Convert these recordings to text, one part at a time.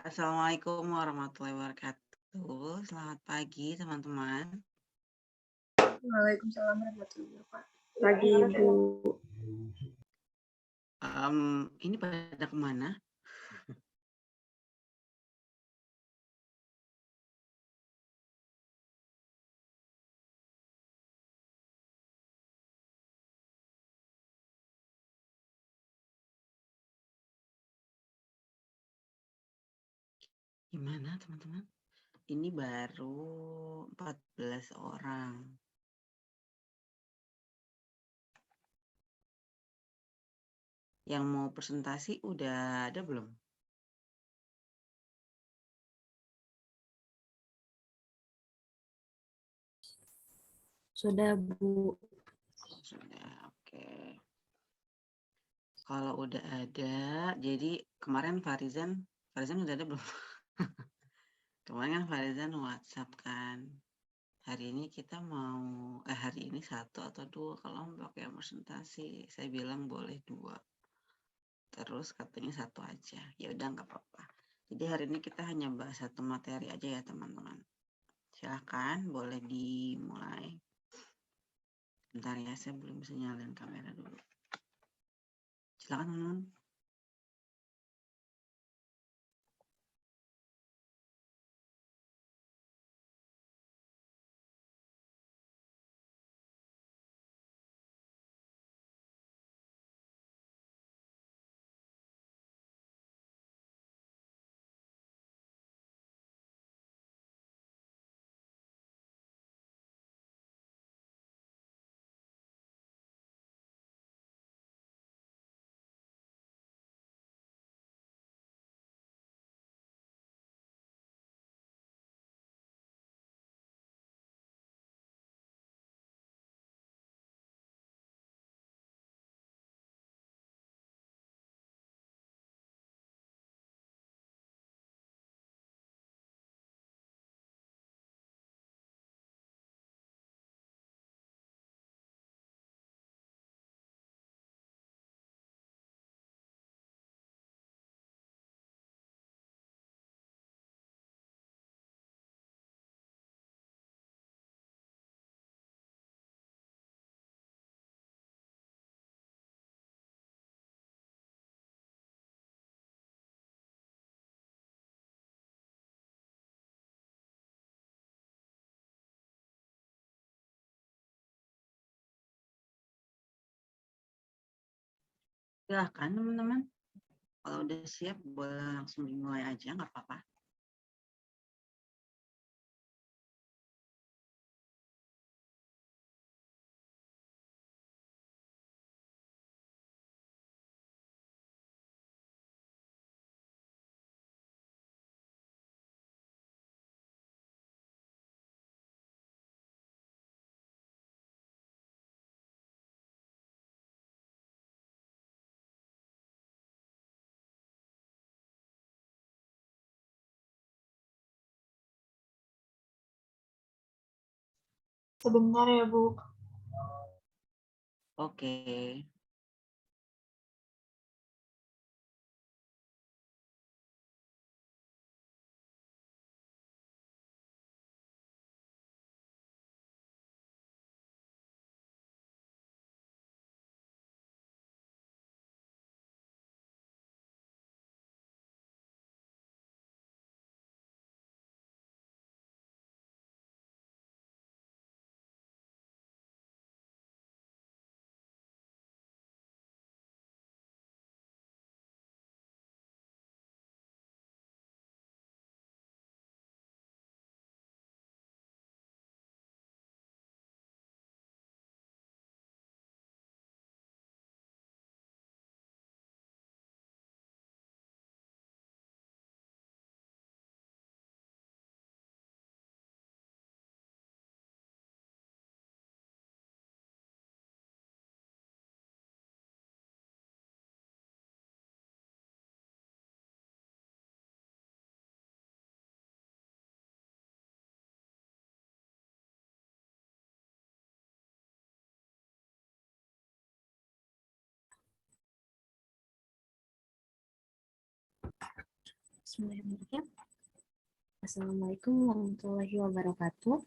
Assalamualaikum warahmatullahi wabarakatuh. Selamat pagi, teman-teman. Waalaikumsalam warahmatullahi wabarakatuh. Pagi, Ibu. Ini pada kemana? Gimana, teman-teman? Ini baru 14 orang. Yang mau presentasi udah ada belum? Sudah, Bu. Sudah, oke. Kalau udah ada, jadi kemarin Farizan udah ada belum? Kemarin kan Farizan WhatsApp kan. Hari ini kita mau, hari ini 1 atau 2 kelompok yang presentasi. Saya bilang boleh 2. Terus katanya 1 aja. Ya udah nggak apa-apa. Jadi hari ini kita hanya bahas 1 materi aja ya teman-teman. Silahkan boleh dimulai. Bentar ya, saya belum bisa nyalain kamera dulu. Silakan teman-teman. Silahkan teman-teman. Kalau udah siap boleh langsung dimulai aja, nggak apa-apa. Sebentar ya, Bu. Oke. Bismillahirrahmanirrahim. Assalamualaikum warahmatullahi wabarakatuh.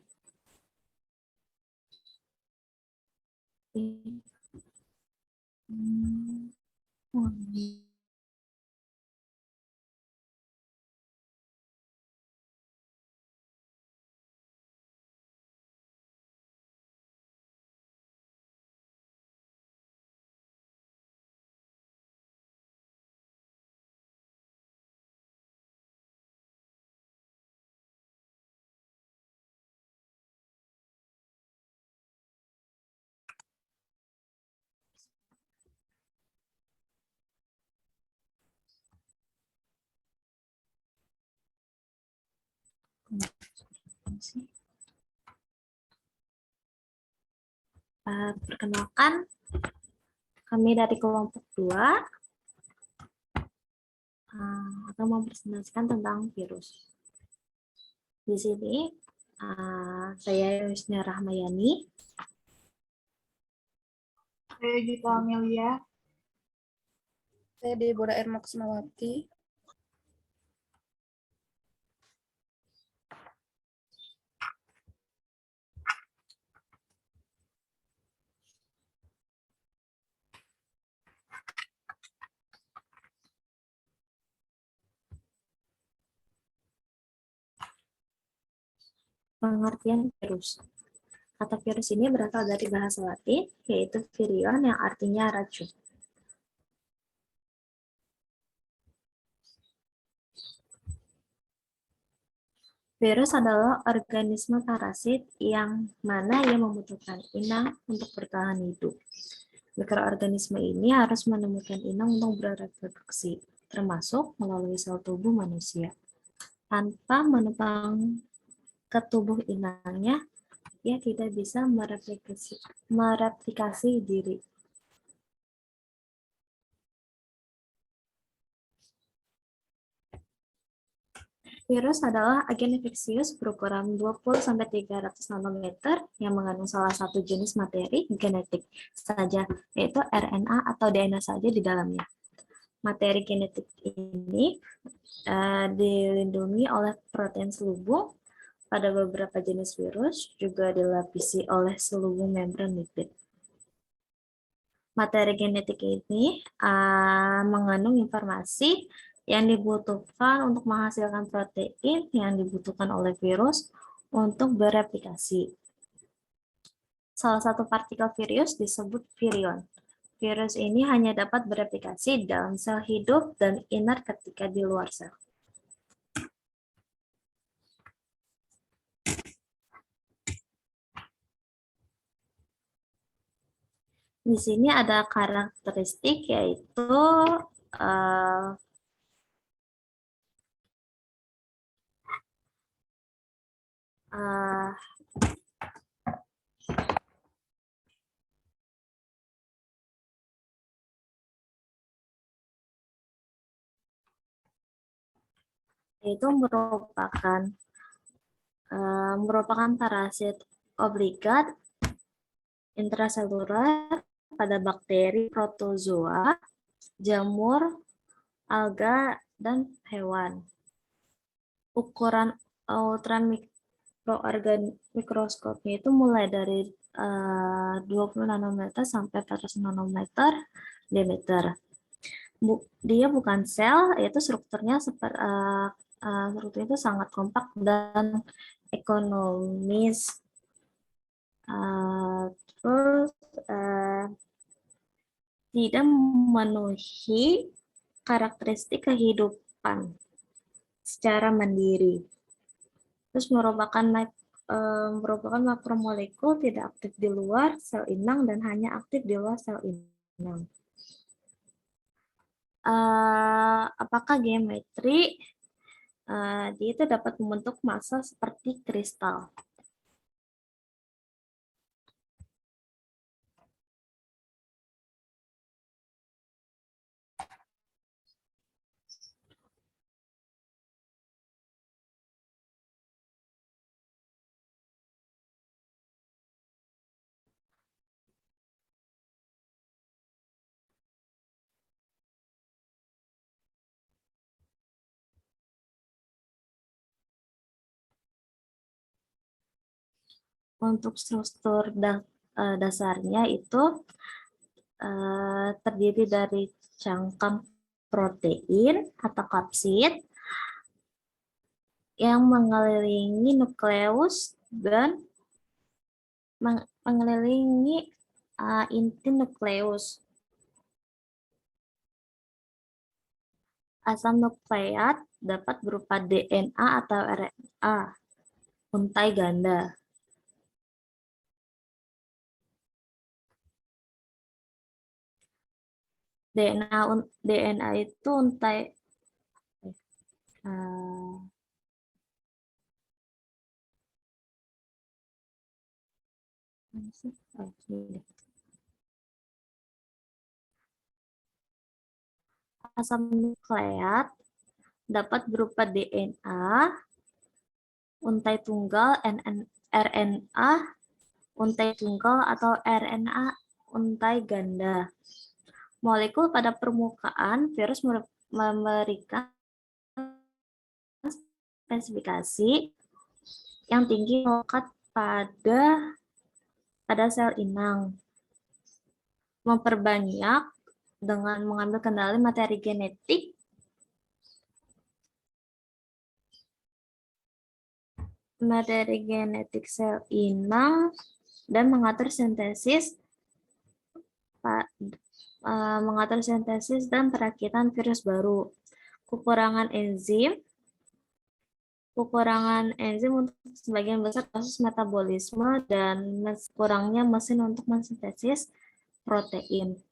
Perkenalkan, kami dari kelompok 2 akan mempresentasikan tentang virus. Di sini saya Yusnia Rahmayani. Saya Gita Amelia. Saya Deborah R. Maksumawati. Pengertian virus. Kata virus ini berasal dari bahasa Latin, yaitu virion yang artinya racun. Virus adalah organisme parasit yang mana ia membutuhkan inang untuk bertahan hidup. Mikroorganisme ini harus menemukan inang untuk bereproduksi, termasuk melalui sel tubuh manusia. Tanpa menopang ke tubuh inangnya, ia tidak bisa mereplikasi diri. Virus adalah agen infeksius berukuran 20-300 nanometer yang mengandung salah satu jenis materi genetik saja, yaitu RNA atau DNA saja di dalamnya. Materi genetik ini dilindungi oleh protein selubung. Pada beberapa jenis virus juga dilapisi oleh selubung membran lipid. Materi genetik ini mengandung informasi yang dibutuhkan untuk menghasilkan protein yang dibutuhkan oleh virus untuk bereplikasi. Salah satu partikel virus disebut virion. Virus ini hanya dapat bereplikasi dalam sel hidup dan inert ketika di luar sel. Di sini ada karakteristik yaitu itu merupakan parasit obligat intraseluler pada bakteri, protozoa, jamur, alga, dan hewan. Ukuran ultramikroskopnya itu mulai dari 20 nanometer sampai 400 nanometer diameter. Dia bukan sel, yaitu strukturnya strukturnya itu sangat kompak dan ekonomis. Terus tidak memenuhi karakteristik kehidupan secara mandiri. Terus merupakan makromolekul tidak aktif di luar sel inang dan hanya aktif di luar sel inang. Apakah geometri? Dia itu dapat membentuk massa seperti kristal. Untuk struktur dasarnya itu terdiri dari cangkang protein atau kapsid yang mengelilingi nukleus dan mengelilingi inti nukleus. Asam nukleat dapat berupa DNA atau RNA, untai ganda. DNA itu untai asam nukleat dapat berupa DNA, untai tunggal, RNA, untai tunggal atau RNA untai ganda. Molekul pada permukaan virus memberikan spesifikasi yang tinggi melekat pada sel inang, memperbanyak dengan mengambil kendali materi genetik sel inang dan mengatur sintesis dan perakitan virus baru. Kekurangan enzim untuk sebagian besar proses metabolisme dan kurangnya mesin untuk mensintesis protein.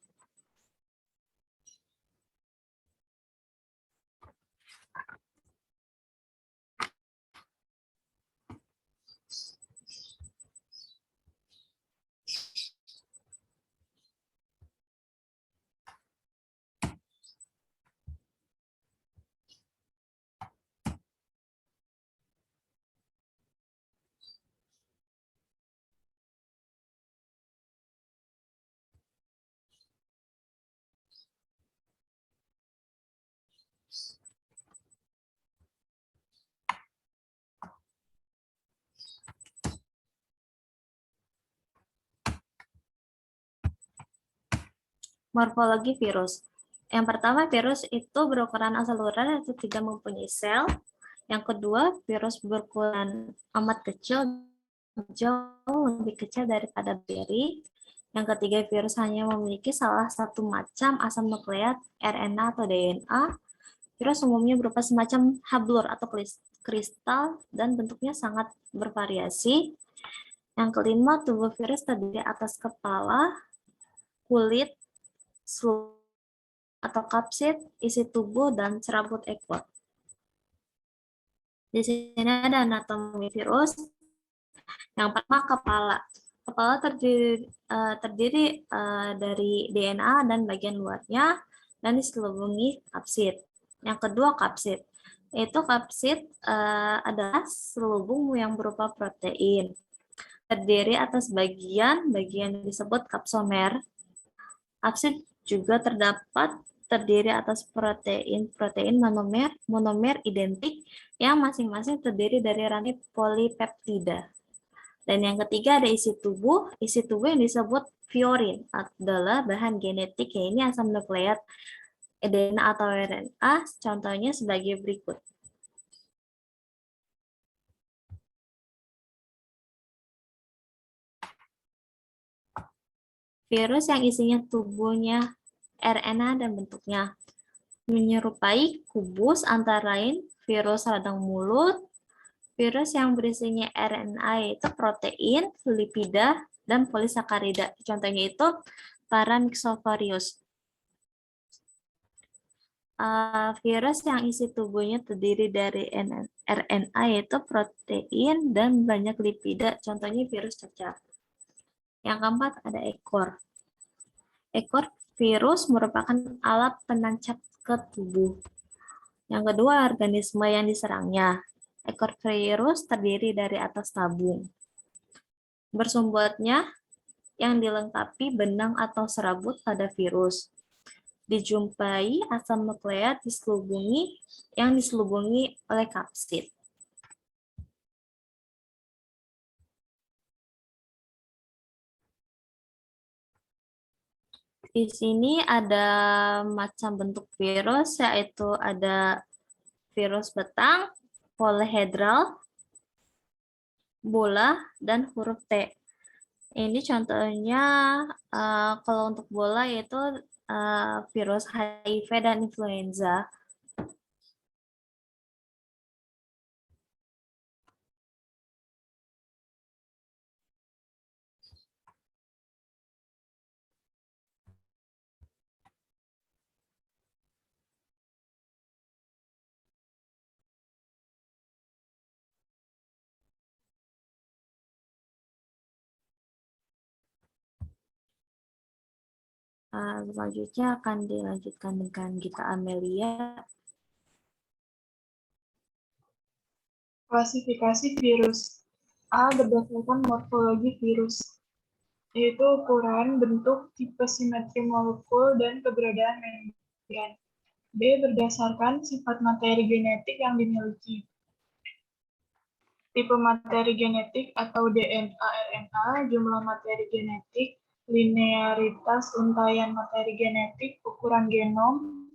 Morfologi virus. Yang pertama, virus itu berukuran aseluler atau tidak mempunyai sel. Yang kedua, virus berukuran amat kecil, jauh lebih kecil daripada bakteri. Yang ketiga, virus hanya memiliki salah satu macam asam nukleat, RNA atau DNA. Virus umumnya berupa semacam hablur atau kristal dan bentuknya sangat bervariasi. Yang kelima, tubuh virus terdiri atas kepala, kulit, atau kapsid, isi tubuh, dan serabut ekor. Di sini ada anatomi virus. Yang pertama, kepala. Kepala terdiri dari DNA dan bagian luarnya, dan diselubungi kapsid. Yang kedua, kapsid. Yaitu kapsid adalah selubung yang berupa protein. Terdiri atas bagian disebut kapsomer. Kapsid juga terdiri atas protein monomer identik yang masing-masing terdiri dari rantai polipeptida. Dan yang ketiga ada isi tubuh. Isi tubuh yang disebut fiorin adalah bahan genetik, yaitu asam nukleat, DNA atau RNA. Contohnya sebagai berikut. Virus yang isinya tubuhnya RNA dan bentuknya menyerupai kubus, antara lain virus radang mulut, virus yang berisinya RNA itu protein, lipida, dan polisakarida. Contohnya itu Paramyxovirius. Virus yang isi tubuhnya terdiri dari RNA yaitu protein dan banyak lipida. Contohnya virus cacar. Yang keempat ada ekor. Ekor virus merupakan alat penancap ke tubuh. Yang kedua, organisme yang diserangnya. Ekor virus terdiri dari atas tabung. Bersumbatnya yang dilengkapi benang atau serabut pada virus. Dijumpai asam nukleat yang diselubungi oleh kapsid. Di sini ada macam bentuk virus, yaitu ada virus betang, polihedral, bola, dan huruf T. Ini contohnya kalau untuk bola yaitu virus HIV dan influenza. Selanjutnya akan dilanjutkan dengan Gita Amelia. Klasifikasi virus. A. Berdasarkan morfologi virus, yaitu ukuran, bentuk, tipe simetri molekul, dan keberadaan membran. B. Berdasarkan sifat materi genetik yang dimiliki. Tipe materi genetik atau DNA RNA, jumlah materi genetik, linearitas untaian materi genetik, ukuran genom,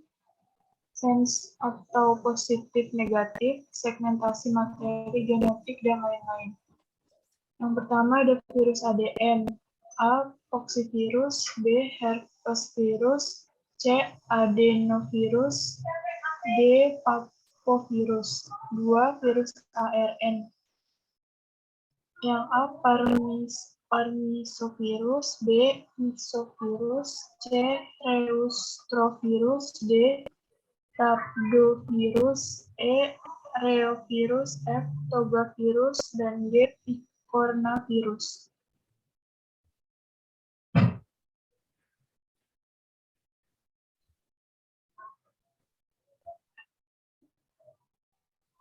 sense atau positif negatif, segmentasi materi genetik, dan lain-lain. Yang pertama ada virus ADN. A. Poxvirus, B. Herpesvirus, C. Adenovirus, D. Parvovirus. 2. Virus ARN. Yang A. Parmisovirus, B. Mysovirus, C. Reustrovirus, D. Rhabdovirus, E. Reovirus, F. Togavirus, dan G. Picornavirus.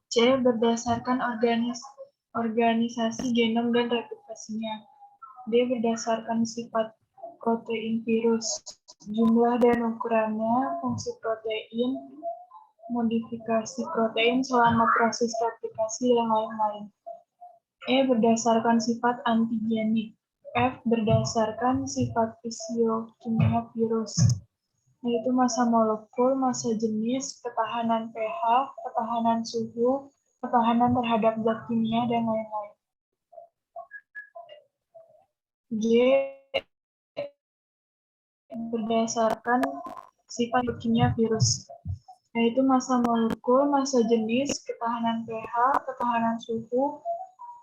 C. Berdasarkan organisasi genom dan replikasinya. D. Berdasarkan sifat protein virus, jumlah dan ukurannya, fungsi protein, modifikasi protein selama proses replikasi, dan lain-lain. E. Berdasarkan sifat antigenik. F. Berdasarkan sifat fisiokimia virus, yaitu massa molekul, massa jenis, ketahanan pH, ketahanan suhu, ketahanan terhadap zat kimia, dan lain-lain. G. Berdasarkan sifat kimia virus, yaitu massa molekul, massa jenis, ketahanan pH, ketahanan suhu,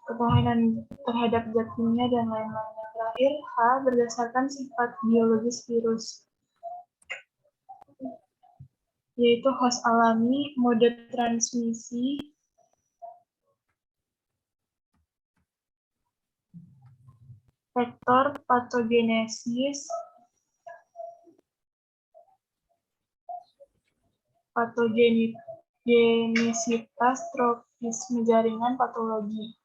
ketahanan terhadap zat kimia, dan lain-lain. Yang terakhir, H. Berdasarkan sifat biologis virus, yaitu host alami, mode transmisi, vektor patogenesis, patogenisitas, tropisme jaringan, patologi.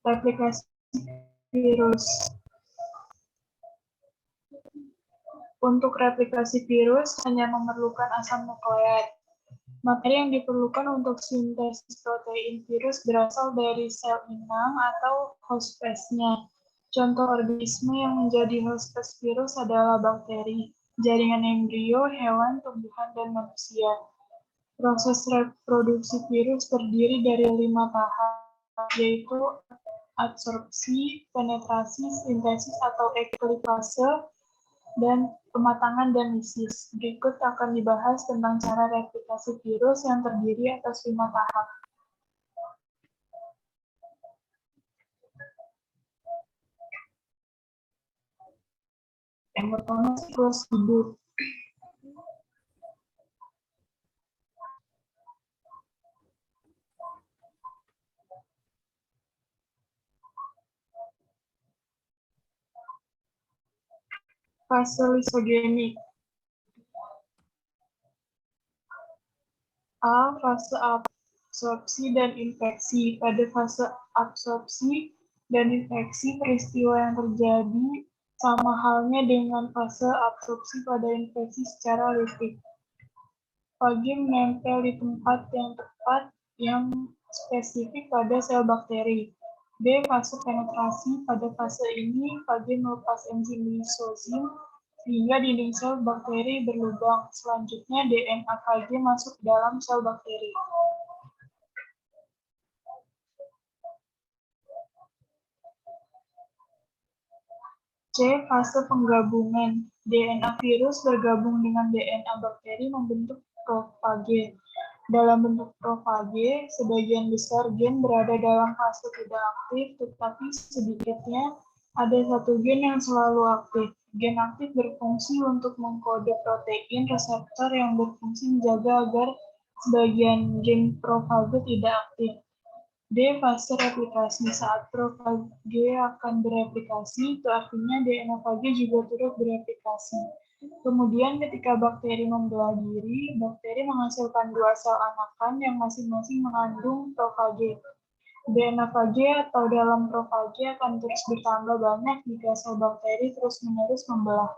Replikasi virus. Untuk replikasi virus hanya memerlukan asam nukleat. Materi yang diperlukan untuk sintesis protein virus berasal dari sel inang atau host phase-nya. Contoh organisme yang menjadi host phase virus adalah bakteri, jaringan embrio, hewan, tumbuhan, dan manusia. Proses reproduksi virus terdiri dari 5 tahap, yaitu adsorpsi, penetrasi, sintesis atau eklipase, dan pematangan dan lisis. Berikut akan dibahas tentang cara replikasi virus yang terdiri atas 5 tahap. Yang pertama, siklus hidup. Fase lisogenik. A. Fase absorpsi dan infeksi. Pada fase absorpsi dan infeksi, peristiwa yang terjadi sama halnya dengan fase absorpsi pada infeksi secara lipid. Fagin menempel di tempat yang tepat yang spesifik pada sel bakteri. B. Fase penetrasi. Pada fase ini, fage melepas enzim lisosim sehingga dinding sel bakteri berlubang. Selanjutnya, DNA fage masuk dalam sel bakteri. C. Fase penggabungan. DNA virus bergabung dengan DNA bakteri membentuk profage. Dalam bentuk profage, sebagian besar gen berada dalam fase tidak aktif, tetapi sedikitnya ada satu gen yang selalu aktif. Gen aktif berfungsi untuk mengkode protein reseptor yang berfungsi menjaga agar sebagian gen profage tidak aktif. D. Fase replikasi. Saat profage akan bereplikasi, itu artinya DNA fage juga turut bereplikasi. Kemudian ketika bakteri membelah diri, bakteri menghasilkan 2 sel anakan yang masing-masing mengandung profage. DNA fage atau dalam profage akan terus bertambah banyak jika sel bakteri terus-menerus membelah.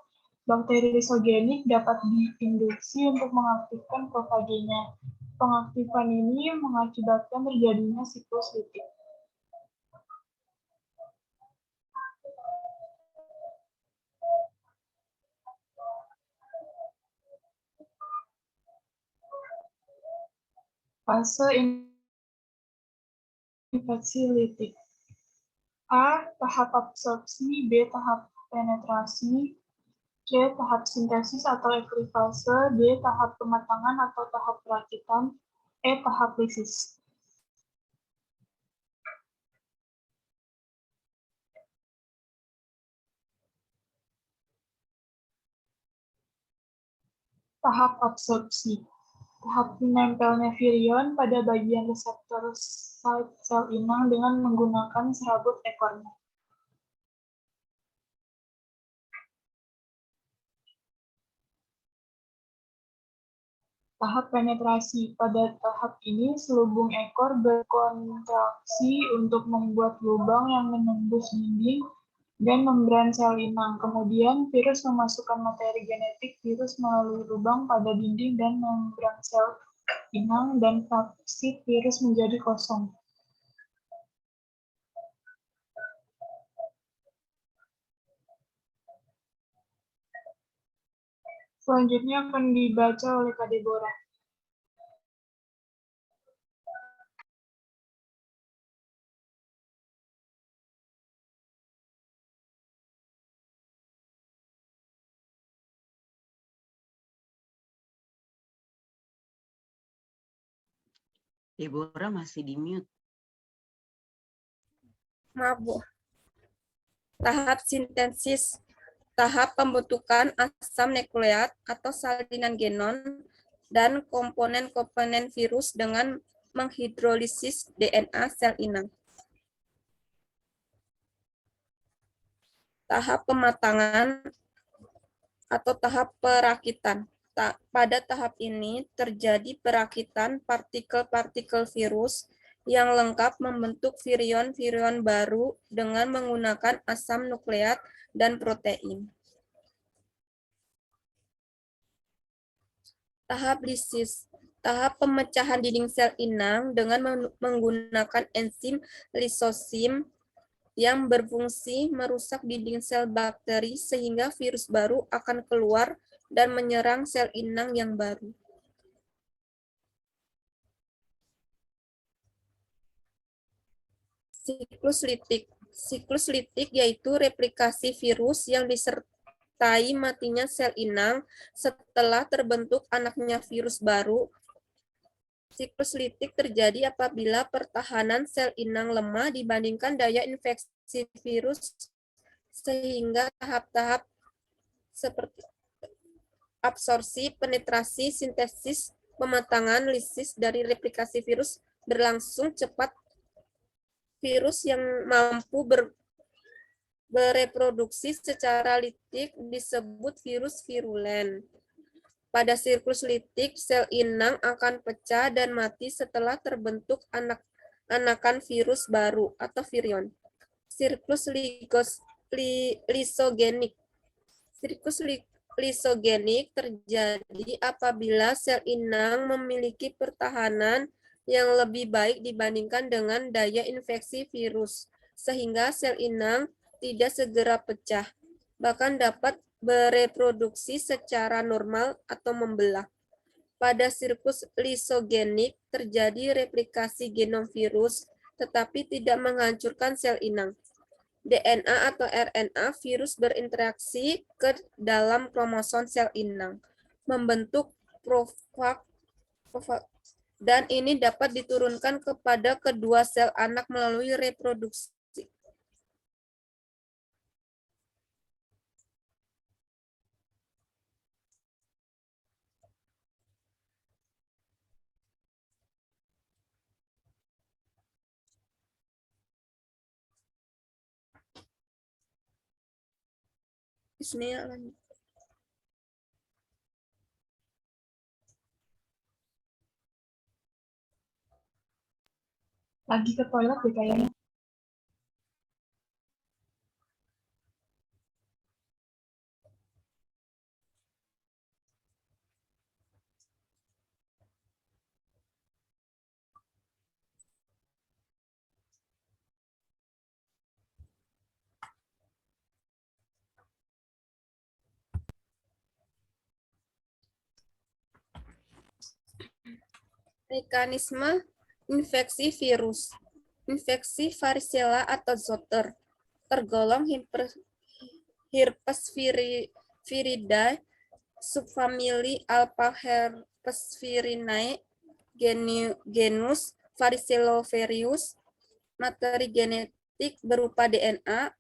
Bakteri lisogenik dapat diinduksi untuk mengaktifkan profagenya. Pengaktifan ini mengakibatkan terjadinya siklus litik. Fase infeksi litik. A. Tahap absorpsi. B. Tahap penetrasi. C. Tahap sintesis atau ekrifase. D. Tahap pematangan atau tahap perakitan. E. Tahap lisis. Tahap absorpsi. Tahap menempelnya virion pada bagian reseptor site sel inang dengan menggunakan serabut ekornya. Tahap penetrasi. Pada tahap ini, selubung ekor berkontraksi untuk membuat lubang yang menembus dinding dan membran sel inang. Kemudian, virus memasukkan materi genetik virus melalui lubang pada dinding dan membran sel inang dan kapsid virus menjadi kosong. Selanjutnya akan dibaca oleh Kak Deborah. Deborah masih di mute. Maaf, Bu. Tahap sintesis. Tahap pembentukan asam nukleat atau salinan genom dan komponen-komponen virus dengan menghidrolisis DNA sel inang. Tahap pematangan atau tahap perakitan. Pada tahap ini terjadi perakitan partikel-partikel virus yang lengkap membentuk virion-virion baru dengan menggunakan asam nukleat dan protein. Tahap lisis. Tahap pemecahan dinding sel inang dengan menggunakan enzim lisosim yang berfungsi merusak dinding sel bakteri sehingga virus baru akan keluar dan menyerang sel inang yang baru. Siklus litik. Siklus litik yaitu replikasi virus yang disertai matinya sel inang setelah terbentuk anaknya virus baru. Siklus litik terjadi apabila pertahanan sel inang lemah dibandingkan daya infeksi virus sehingga tahap-tahap seperti absorpsi, penetrasi, sintesis, pematangan, lisis dari replikasi virus berlangsung cepat. Virus yang mampu bereproduksi secara litik disebut virus virulen. Pada siklus litik, sel inang akan pecah dan mati setelah terbentuk anakan virus baru atau virion. Siklus lisogenik. Siklus lisogenik terjadi apabila sel inang memiliki pertahanan yang lebih baik dibandingkan dengan daya infeksi virus. sehingga sel inang tidak segera pecah, bahkan dapat bereproduksi secara normal atau membelah. Pada siklus lisogenik terjadi replikasi genom virus, tetapi tidak menghancurkan sel inang. DNA atau RNA virus berinteraksi ke dalam kromosom sel inang, membentuk profag, dan ini dapat diturunkan kepada kedua sel anak melalui reproduksi. Bismillah. Lagi ke toilet deh kayaknya. Mekanisme infeksi virus. Infeksi varicella atau zoster tergolong herpes viridae, subfamili Alpha herpes virinae, genus Varicellovirius, materi genetik berupa DNA,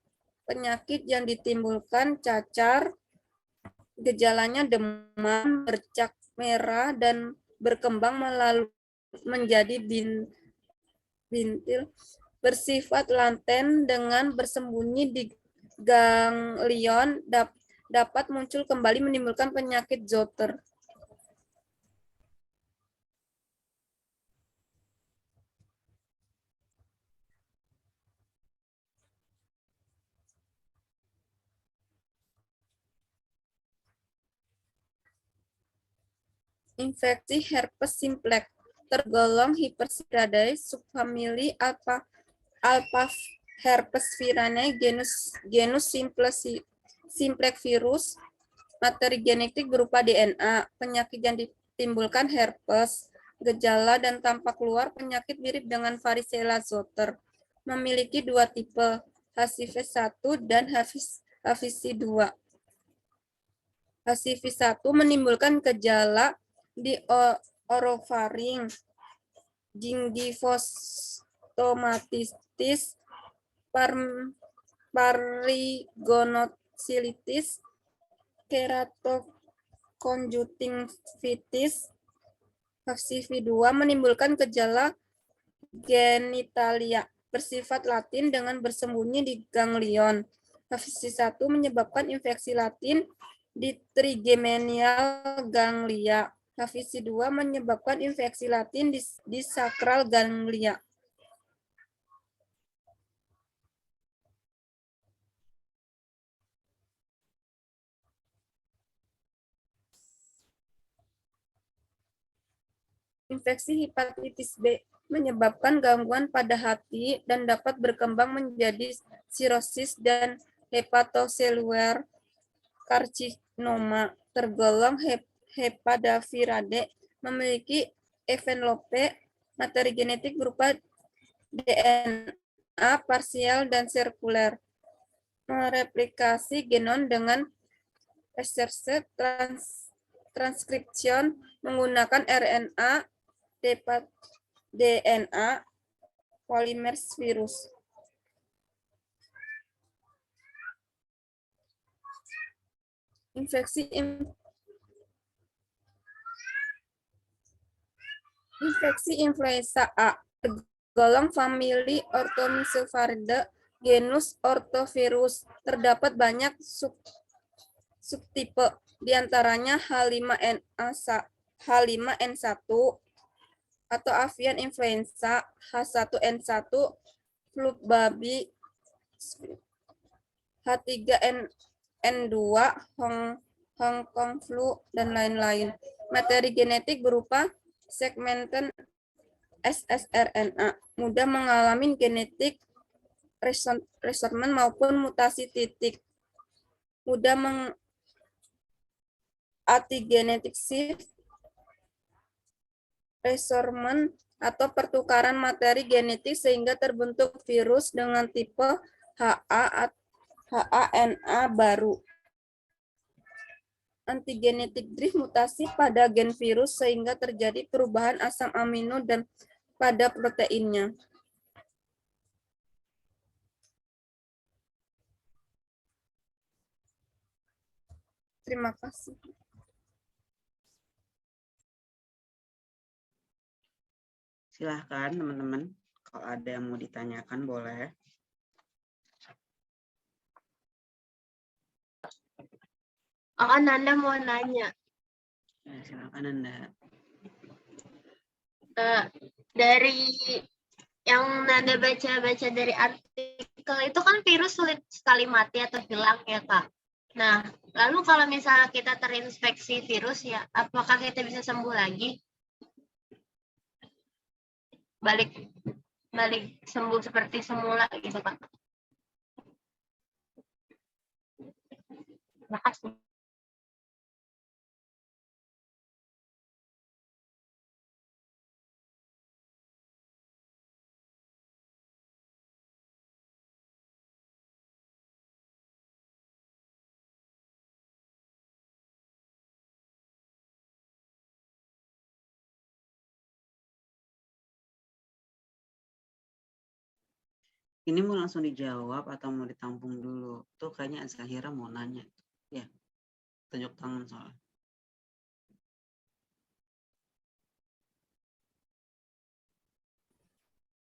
penyakit yang ditimbulkan cacar, gejalanya demam, bercak merah, dan berkembang menjadi bintil, bersifat laten dengan bersembunyi di ganglion, dapat muncul kembali menimbulkan penyakit zoster. Infeksi herpes simplex tergolong Herpesviridae, subfamili Alpha herpes virinae, genus simplex virus, materi genetik berupa DNA, penyakit yang ditimbulkan herpes, gejala dan tampak luar penyakit mirip dengan varicella zoster, memiliki dua tipe, HCV1 dan HCV2. HCV1 menimbulkan gejala di orofaring, gingivostomatis, parigonocilitis, keratokonjungtivitis. HCV2 menimbulkan gejala genitalia, bersifat latin dengan bersembunyi di ganglion. HCV1 menyebabkan infeksi latin di trigemenial ganglia. HCV2 menyebabkan infeksi latin di sakral ganglia. Infeksi hepatitis B menyebabkan gangguan pada hati dan dapat berkembang menjadi sirosis dan hepatoselular karsinoma, tergolong Hepadaviridae, memiliki envelope materi genetik berupa DNA parsial dan sirkuler, mereplikasi genom dengan reserse transkripsion menggunakan RNA, DNA, polymerase virus. Infeksi influenza A tergolong famili Orthomyxoviridae, genus Orthovirus. Terdapat banyak subtipe, diantaranya H5N1 atau avian influenza, H1N1, flu babi, H3N2, Hong Kong flu, dan lain-lain. Materi genetik berupa segmented ssRNA, mudah mengalami genetik resortmen maupun mutasi titik. Mudah antigenetic shift, resortmen atau pertukaran materi genetik sehingga terbentuk virus dengan tipe HA-NA baru. Antigenetic drift, mutasi pada gen virus sehingga terjadi perubahan asam amino dan pada proteinnya. Terima kasih. Silahkan teman-teman, kalau ada yang mau ditanyakan boleh. Nanda mau nanya. Ya, silakan Nanda. Dari yang Nanda baca-baca dari artikel itu kan virus sulit sekali mati atau hilang ya Kak. Nah, lalu kalau misalnya kita terinfeksi virus ya, apakah kita bisa sembuh lagi? Balik sembuh seperti semula gitu Kak. Terima kasih. Ini mau langsung dijawab atau mau ditampung dulu? Tuh kayaknya Zahira mau nanya. Ya, tunjuk tangan soalnya.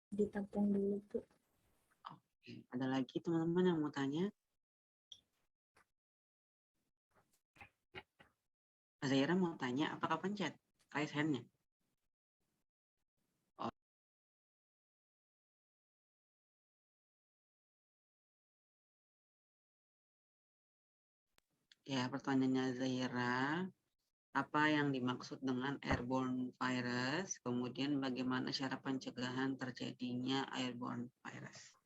Ditampung dulu, Bu. Oke, ada lagi teman-teman yang mau tanya? Zahira mau tanya, apakah pencet? Raise hand-nya. Ya, pertanyaannya Zahira, apa yang dimaksud dengan airborne virus? Kemudian bagaimana cara pencegahan terjadinya airborne virus?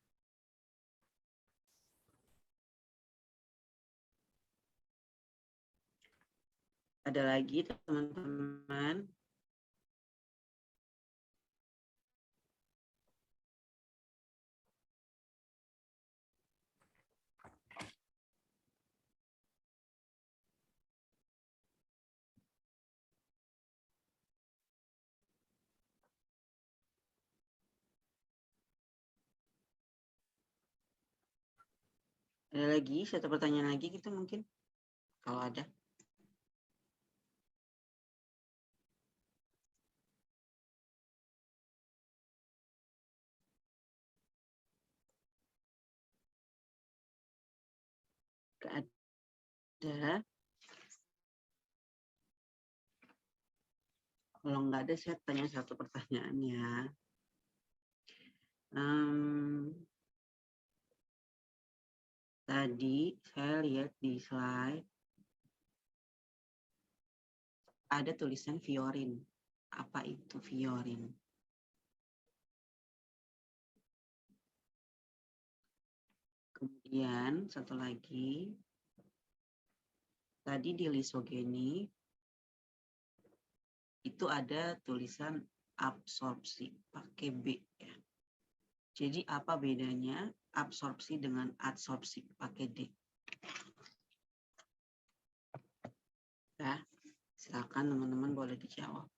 Ada lagi teman-teman? Ada lagi, satu pertanyaan lagi gitu mungkin? Kalau ada. Gak ada. Kalau nggak ada, saya tanya satu pertanyaan ya. Tadi saya lihat di slide ada tulisan fiorin. Apa itu fiorin? Kemudian satu lagi, tadi di lisogeni itu ada tulisan absorpsi pakai B ya. Jadi apa bedanya absorpsi dengan adsorpsi pakai D? Ya, silakan teman-teman boleh dijawab.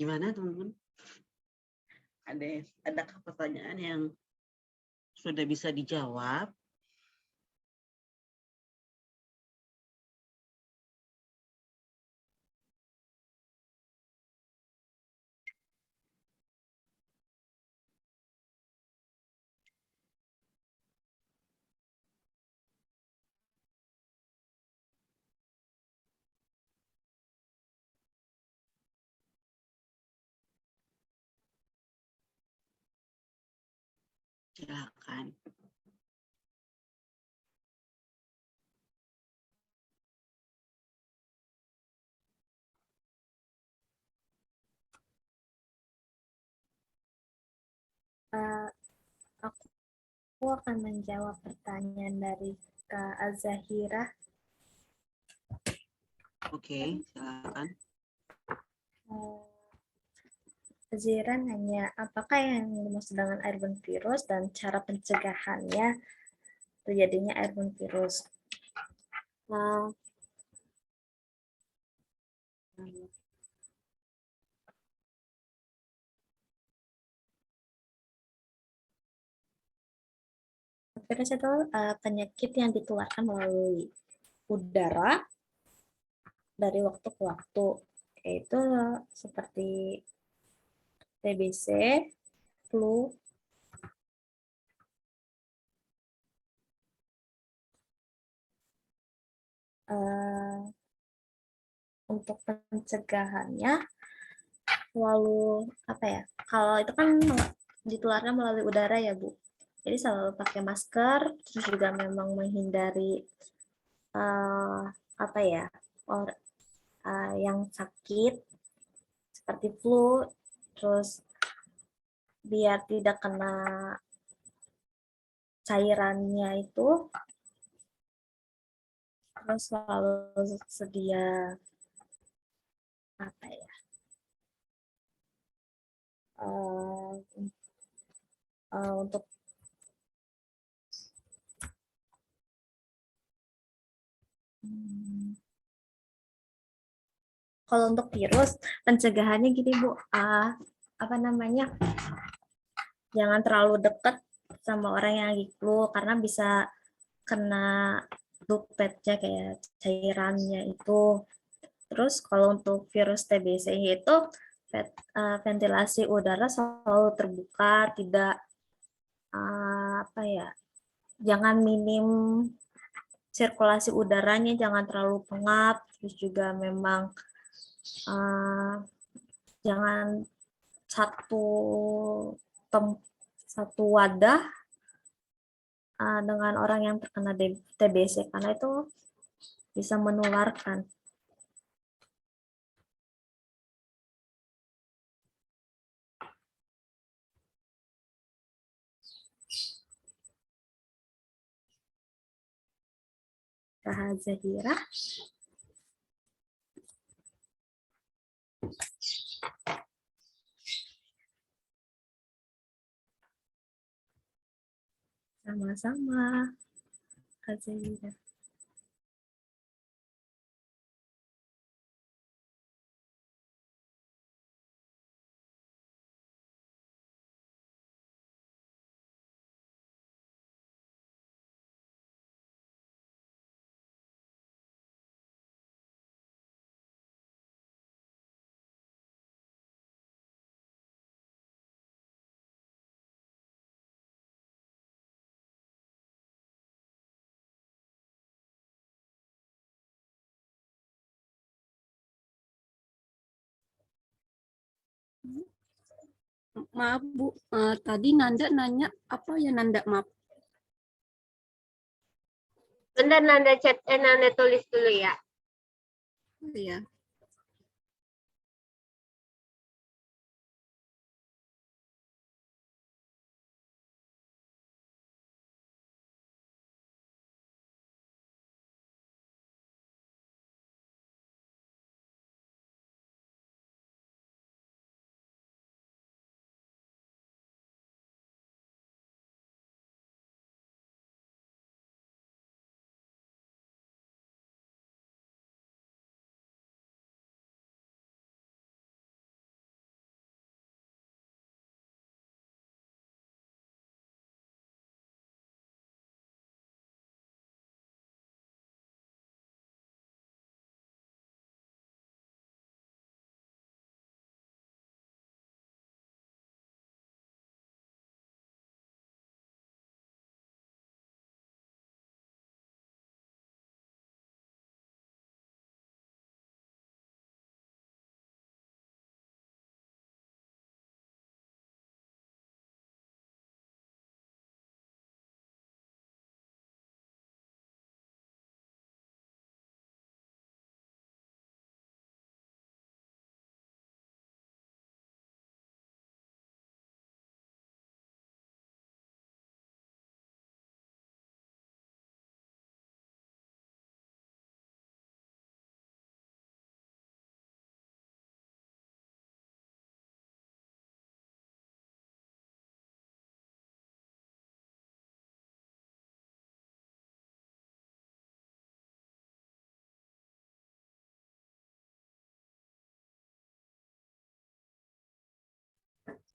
Gimana teman-teman? Adakah pertanyaan yang sudah bisa dijawab? Silakan. Eh, aku akan menjawab pertanyaan dari Kak Azahira. Oke, silakan. Azahira nanya, apakah yang dimaksud dengan airborne virus dan cara pencegahannya terjadinya airborne virus? Virus itu penyakit yang ditularkan melalui udara dari waktu ke waktu, yaitu seperti TBC, flu, untuk pencegahannya selalu apa ya? Kalau itu kan ditularkan melalui udara ya, Bu. Jadi selalu pakai masker, terus juga memang menghindari apa ya? Yang sakit seperti flu, terus biar tidak kena cairannya itu, terus selalu sedia apa ya? Untuk kalau untuk virus pencegahannya gini Bu, apa namanya? Jangan terlalu dekat sama orang yang lagi flu karena bisa kena dropletnya kayak cairannya itu. Terus kalau untuk virus TBC itu ventilasi udara selalu terbuka, tidak apa ya? Jangan minim sirkulasi udaranya, jangan terlalu pengap, terus juga memang jangan satu wadah dengan orang yang terkena TBC karena itu bisa menularkan. Kak Zahira. Sama-sama, Kak Zahira. Maaf Bu, tadi Nanda nanya apa ya Nanda, maaf. Bentar Nanda chat, Nanda tulis dulu ya. Iya.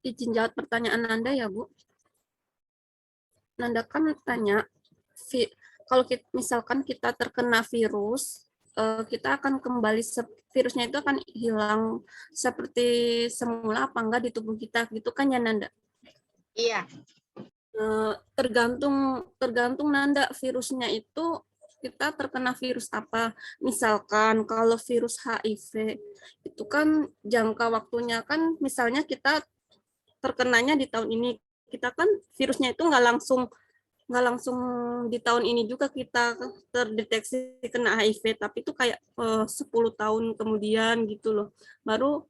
izin jawab pertanyaan Nanda ya, Bu. Nanda kan tanya, kalau misalkan kita terkena virus, kita akan kembali, virusnya itu akan hilang seperti semula apa enggak di tubuh kita, gitu kan ya Nanda? Iya. Tergantung Nanda, virusnya itu kita terkena virus apa. Misalkan kalau virus HIV itu kan jangka waktunya kan, misalnya kita terkenanya di tahun ini, kita kan virusnya itu nggak langsung di tahun ini juga kita terdeteksi kena HIV, tapi itu kayak 10 tahun kemudian gitu loh, baru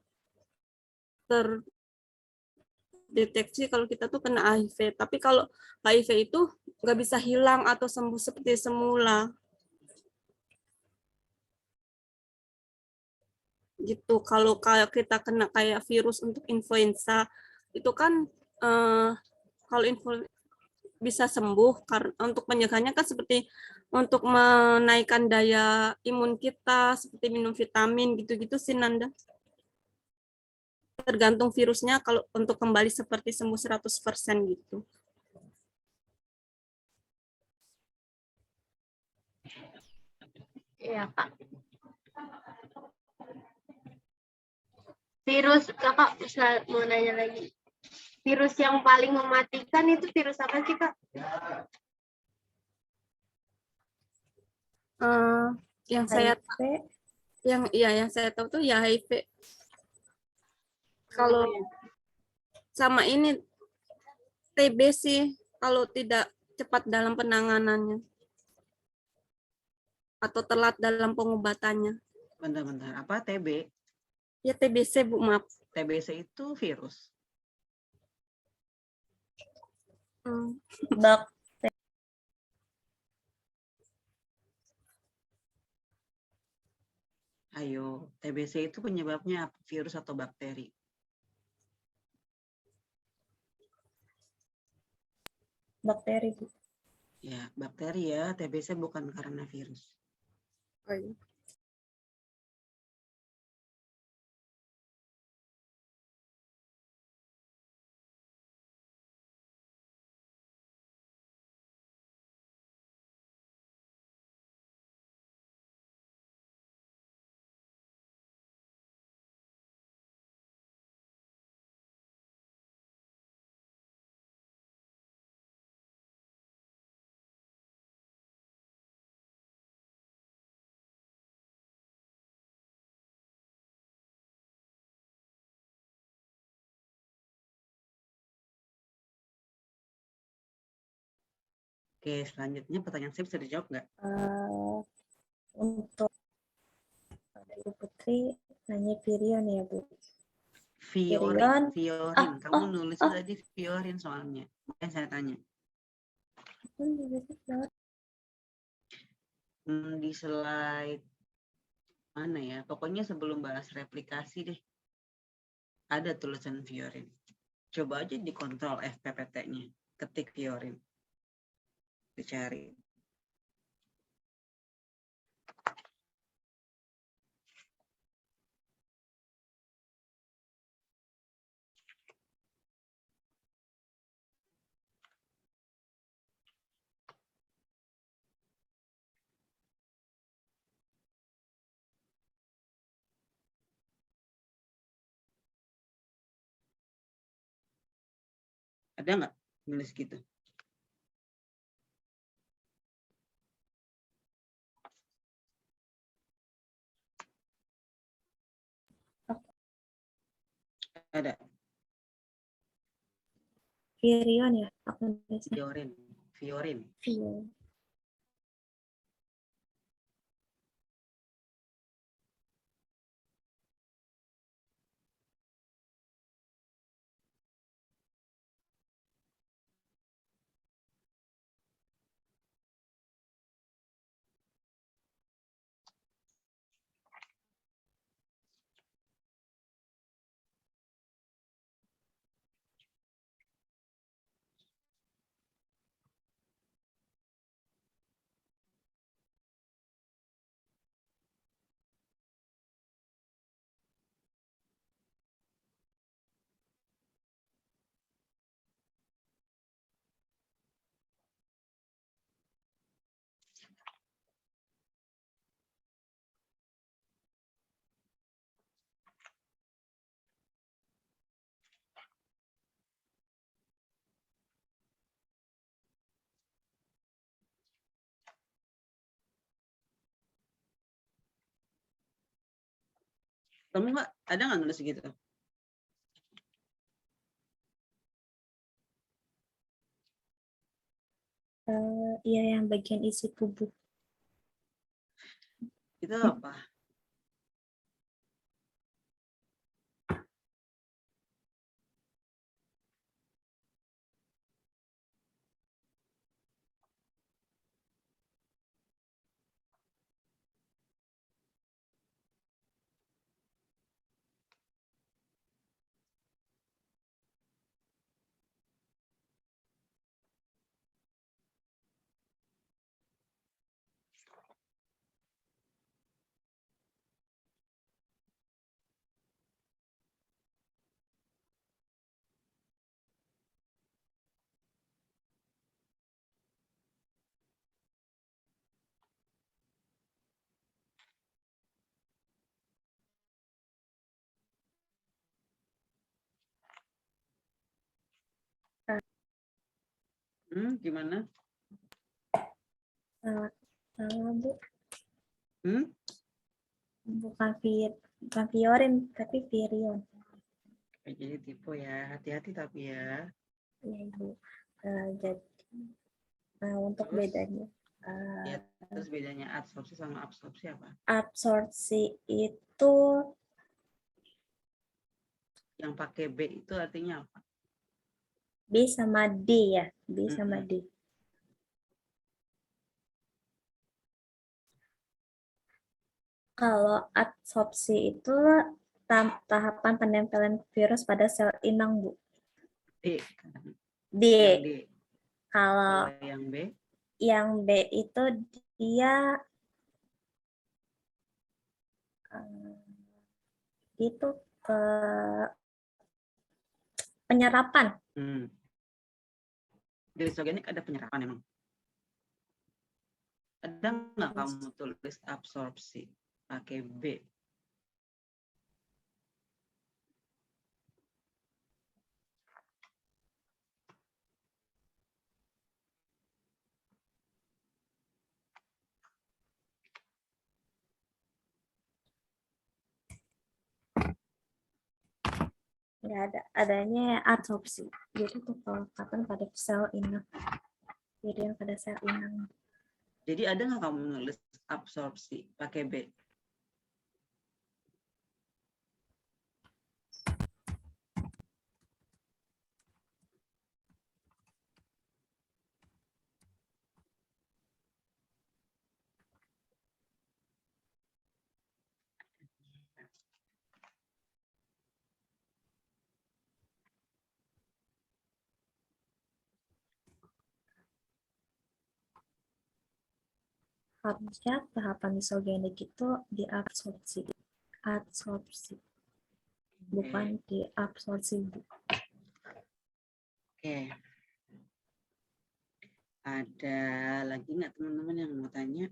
terdeteksi kalau kita tuh kena HIV. Tapi kalau HIV itu nggak bisa hilang atau sembuh seperti semula gitu. Kalau kita kena kayak virus untuk influenza itu kan, kalau bisa sembuh, karena untuk penjaganya kan seperti untuk menaikkan daya imun kita, seperti minum vitamin gitu-gitu sih Nanda. Tergantung virusnya kalau untuk kembali seperti sembuh 100% gitu. Iya, Kak. Virus, Kakak bisa mau nanya lagi. Virus yang paling mematikan itu virus apa sih, Kak? Yang saya yang saya tahu tuh ya HIV. Kalau sama ini TB sih, kalau tidak cepat dalam penanganannya atau telat dalam pengobatannya. Bentar-bentar, apa TB? Ya TBC, Bu, maaf. TBC itu virus. Ayo, TBC itu penyebabnya virus atau bakteri? Bakteri, Bu. Ya, bakteri ya. TBC bukan karena virus. Oh, iya. Oke, selanjutnya pertanyaan saya bisa dijawab nggak? Untuk Ibu Putri nanya Virion ya, Bu. Fiorin. Kamu nulis oh. tadi Fiorin soalnya. Makanya saya tanya. Di slide mana ya? Pokoknya sebelum bahas replikasi deh. Ada tulisan Fiorin. Coba aja dikontrol FPPT-nya. Ketik Fiorin. Dicari. Ada nggak nulis gitu? Ada. Virion ya, aku Fiorin. Virion. Kamu nggak ada nggak nulis gitu? Iya, yang bagian isi tubuh. Itu apa? Gimana? Salah, Bu. Bukan Fiorin, tapi Virion. Jadi tipe ya, hati-hati tapi ya. Ya, Ibu. Jadi untuk Terus? bedanya. Ya, terus bedanya adsorpsi sama absorpsi apa? Absorpsi itu Yang pakai B itu artinya apa? B sama D ya, B sama D. Kalau adsorpsi itu tahapan penempelan virus pada sel inang, Bu. D. D. Yang D. Kalau yang B? Yang B itu dia itu ke penyerapan. Di lisogenik ada penyerapan emang? Ada nggak kamu tulis absorpsi pakai B? Nggak ada, adanya adsorpsi. Jadi itu pelekatan pada sel inang. Virion pada sel inang. Jadi ada nggak kamu nulis absorpsi pakai B? Harusnya tahapan lisogenik itu diabsorpsi. Adsorpsi. Bukan diabsorpsi. Oke. Ada lagi nggak teman-teman yang mau tanya?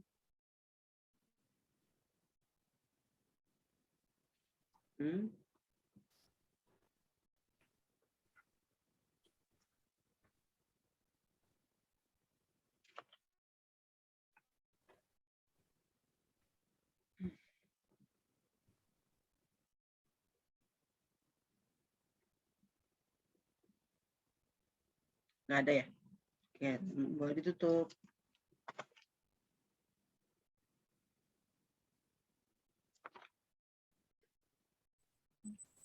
Nggak ada ya? Oke, boleh ditutup.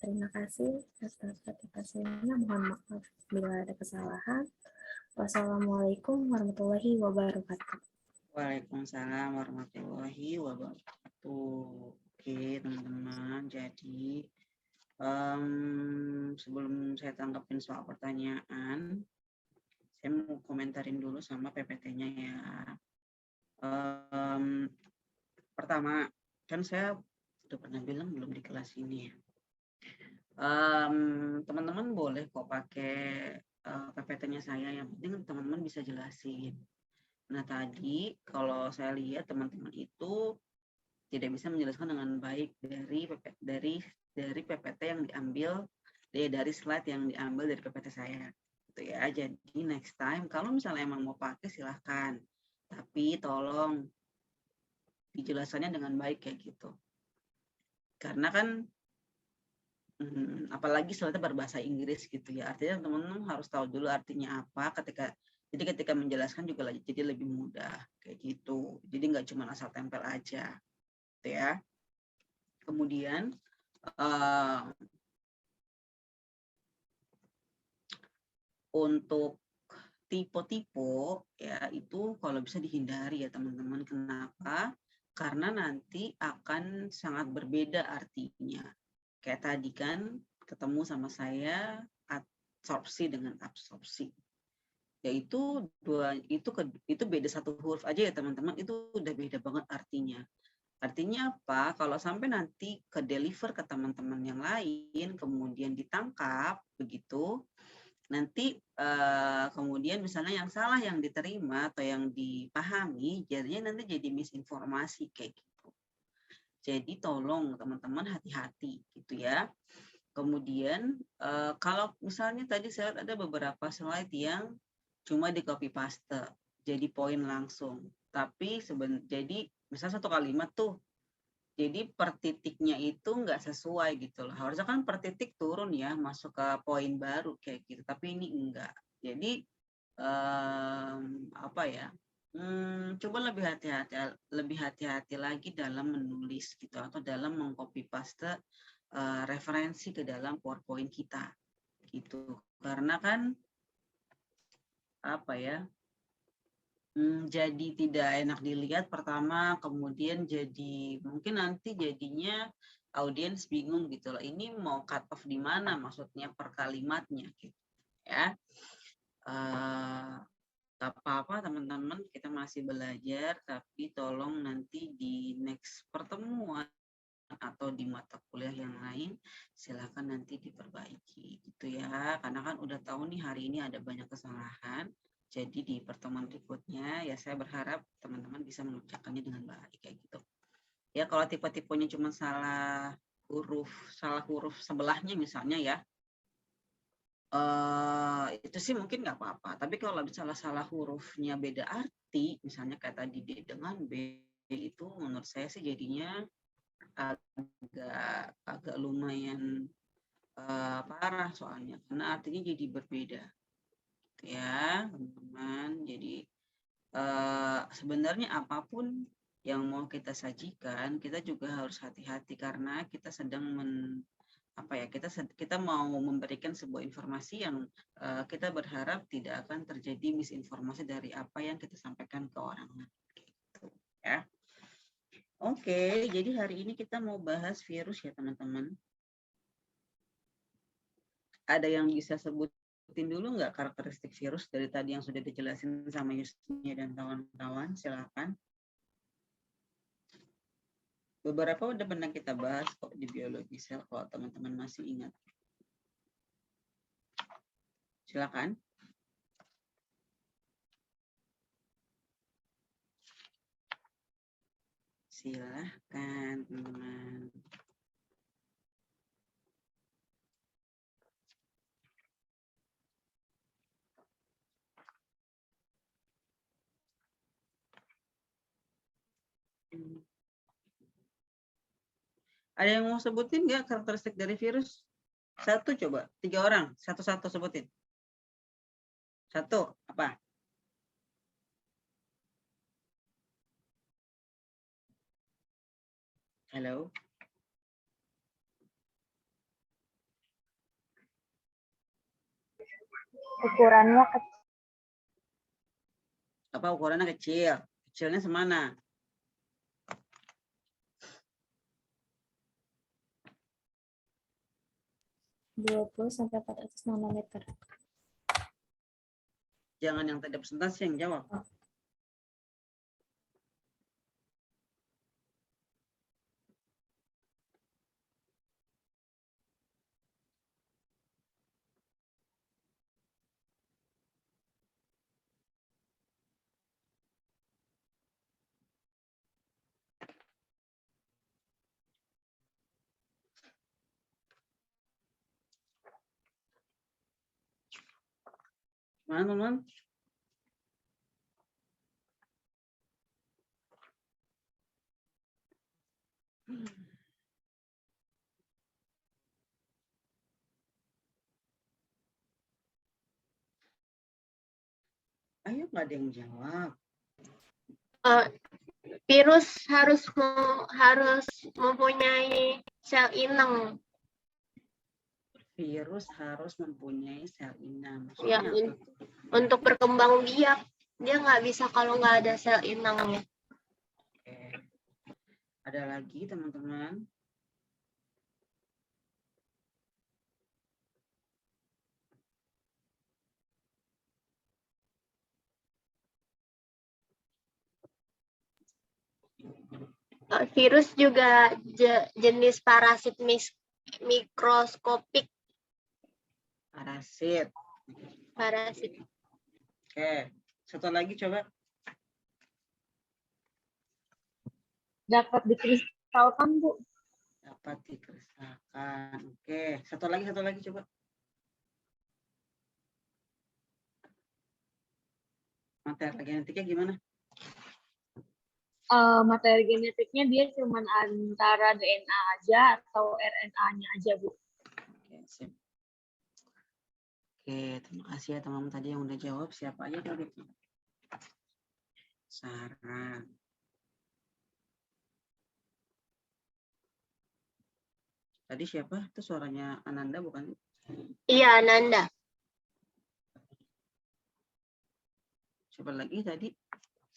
Terima kasih atas partisipasinya. Mohon maaf bila ada kesalahan. Wassalamualaikum warahmatullahi wabarakatuh. Waalaikumsalam warahmatullahi wabarakatuh. Oke, teman-teman. Jadi sebelum saya tanggapin soal pertanyaan, saya mau komentarin dulu sama PPT-nya ya. Pertama, kan saya udah pernah bilang belum di kelas ini ya. Teman-teman boleh kok pakai PPT-nya saya, yang penting teman-teman bisa jelasin. Nah, tadi kalau saya lihat teman-teman itu tidak bisa menjelaskan dengan baik dari PPT yang diambil dari slide yang diambil dari PPT saya. Gitu ya. Jadi next time kalau misalnya emang mau pakai silahkan. Tapi tolong dijelasannya dengan baik kayak gitu. Karena kan apalagi soalnya berbahasa Inggris gitu ya. Artinya teman-teman harus tahu dulu artinya apa ketika menjelaskan juga jadi lebih mudah kayak gitu. Jadi nggak cuma asal tempel aja, gitu ya. Kemudian untuk tipe-tipe ya itu kalau bisa dihindari ya teman-teman. Kenapa? Karena nanti akan sangat berbeda artinya. Kayak tadi kan ketemu sama saya absorpsi dengan absorpsi. Yaitu itu beda satu huruf aja ya teman-teman, itu udah beda banget artinya. Artinya apa? Kalau sampai nanti ke deliver ke teman-teman yang lain, kemudian ditangkap begitu, nanti kemudian misalnya yang salah yang diterima atau yang dipahami, jadinya nanti jadi misinformasi kayak gitu. Jadi tolong teman-teman hati-hati gitu ya. Kemudian kalau misalnya tadi saya ada beberapa slide yang cuma di copy paste, jadi poin langsung. Tapi jadi misalnya satu kalimat tuh, jadi per titiknya itu nggak sesuai gitu loh. Harusnya kan per titik turun ya, masuk ke poin baru kayak gitu. Tapi ini enggak. Jadi apa ya? Coba lebih hati-hati lagi dalam menulis gitu atau dalam mengcopy paste referensi ke dalam PowerPoint kita gitu. Karena kan apa ya? Jadi tidak enak dilihat pertama, kemudian jadi mungkin nanti jadinya audiens bingung gitu loh. Ini mau cut off di mana maksudnya per kalimatnya gitu ya. Gak apa-apa teman-teman, kita masih belajar, tapi tolong nanti di next pertemuan atau di mata kuliah yang lain silakan nanti diperbaiki gitu ya, karena kan udah tahu nih hari ini ada banyak kesalahan. Jadi di pertemuan berikutnya ya saya berharap teman-teman bisa mengerjakannya dengan baik kayak gitu ya. Kalau tipe-tipenya cuma salah huruf sebelahnya misalnya ya, itu sih mungkin nggak apa-apa. Tapi kalau salah hurufnya beda arti, misalnya kayak tadi D dengan B, itu menurut saya sih jadinya agak lumayan parah soalnya, karena artinya jadi berbeda, ya teman-teman. Jadi sebenarnya apapun yang mau kita sajikan, kita juga harus hati-hati karena kita sedang kita mau memberikan sebuah informasi yang kita berharap tidak akan terjadi misinformasi dari apa yang kita sampaikan ke orang lain. Gitu, ya. Oke, jadi hari ini kita mau bahas virus ya teman-teman. Ada yang bisa sebutin dulu nggak karakteristik virus dari tadi yang sudah dijelasin sama Yusnia dan kawan-kawan? Silakan. Beberapa udah pernah kita bahas kok di biologi sel, kalau teman-teman masih ingat. Silakan. Silahkan teman-teman. Ada yang mau sebutin nggak karakteristik dari virus? Satu coba, 3 orang, satu-satu sebutin. Satu, apa? Halo? Ukurannya kecil. Apa ukurannya kecil? Kecilnya semana? sampai 400 nanometer. Jangan yang tadi presentasi yang jawab. Oh. Mana teman-teman? Ayo, nggak ada yang jawab. Virus harus mempunyai sel inang. Virus harus mempunyai sel inang. Ya, Maksudnya apa tuh? untuk berkembang biak. Dia nggak bisa kalau nggak ada sel inangnya. Oke. Ada lagi teman-teman? Virus juga jenis parasit mikroskopik. Parasit. Parasit. Oke. Satu lagi coba. Dapat dikristalkan, Bu. Dapat dikristalkan. Oke. Satu lagi coba. Materi genetiknya gimana? Materi genetiknya dia cuma antara DNA aja atau RNA-nya aja, Bu. Oke, sip. Oke, terima kasih ya teman-teman tadi yang udah jawab. Siapa aja tadi? Sarah. Tadi siapa? Itu suaranya Ananda bukan? Iya, Nanda. Siapa lagi tadi?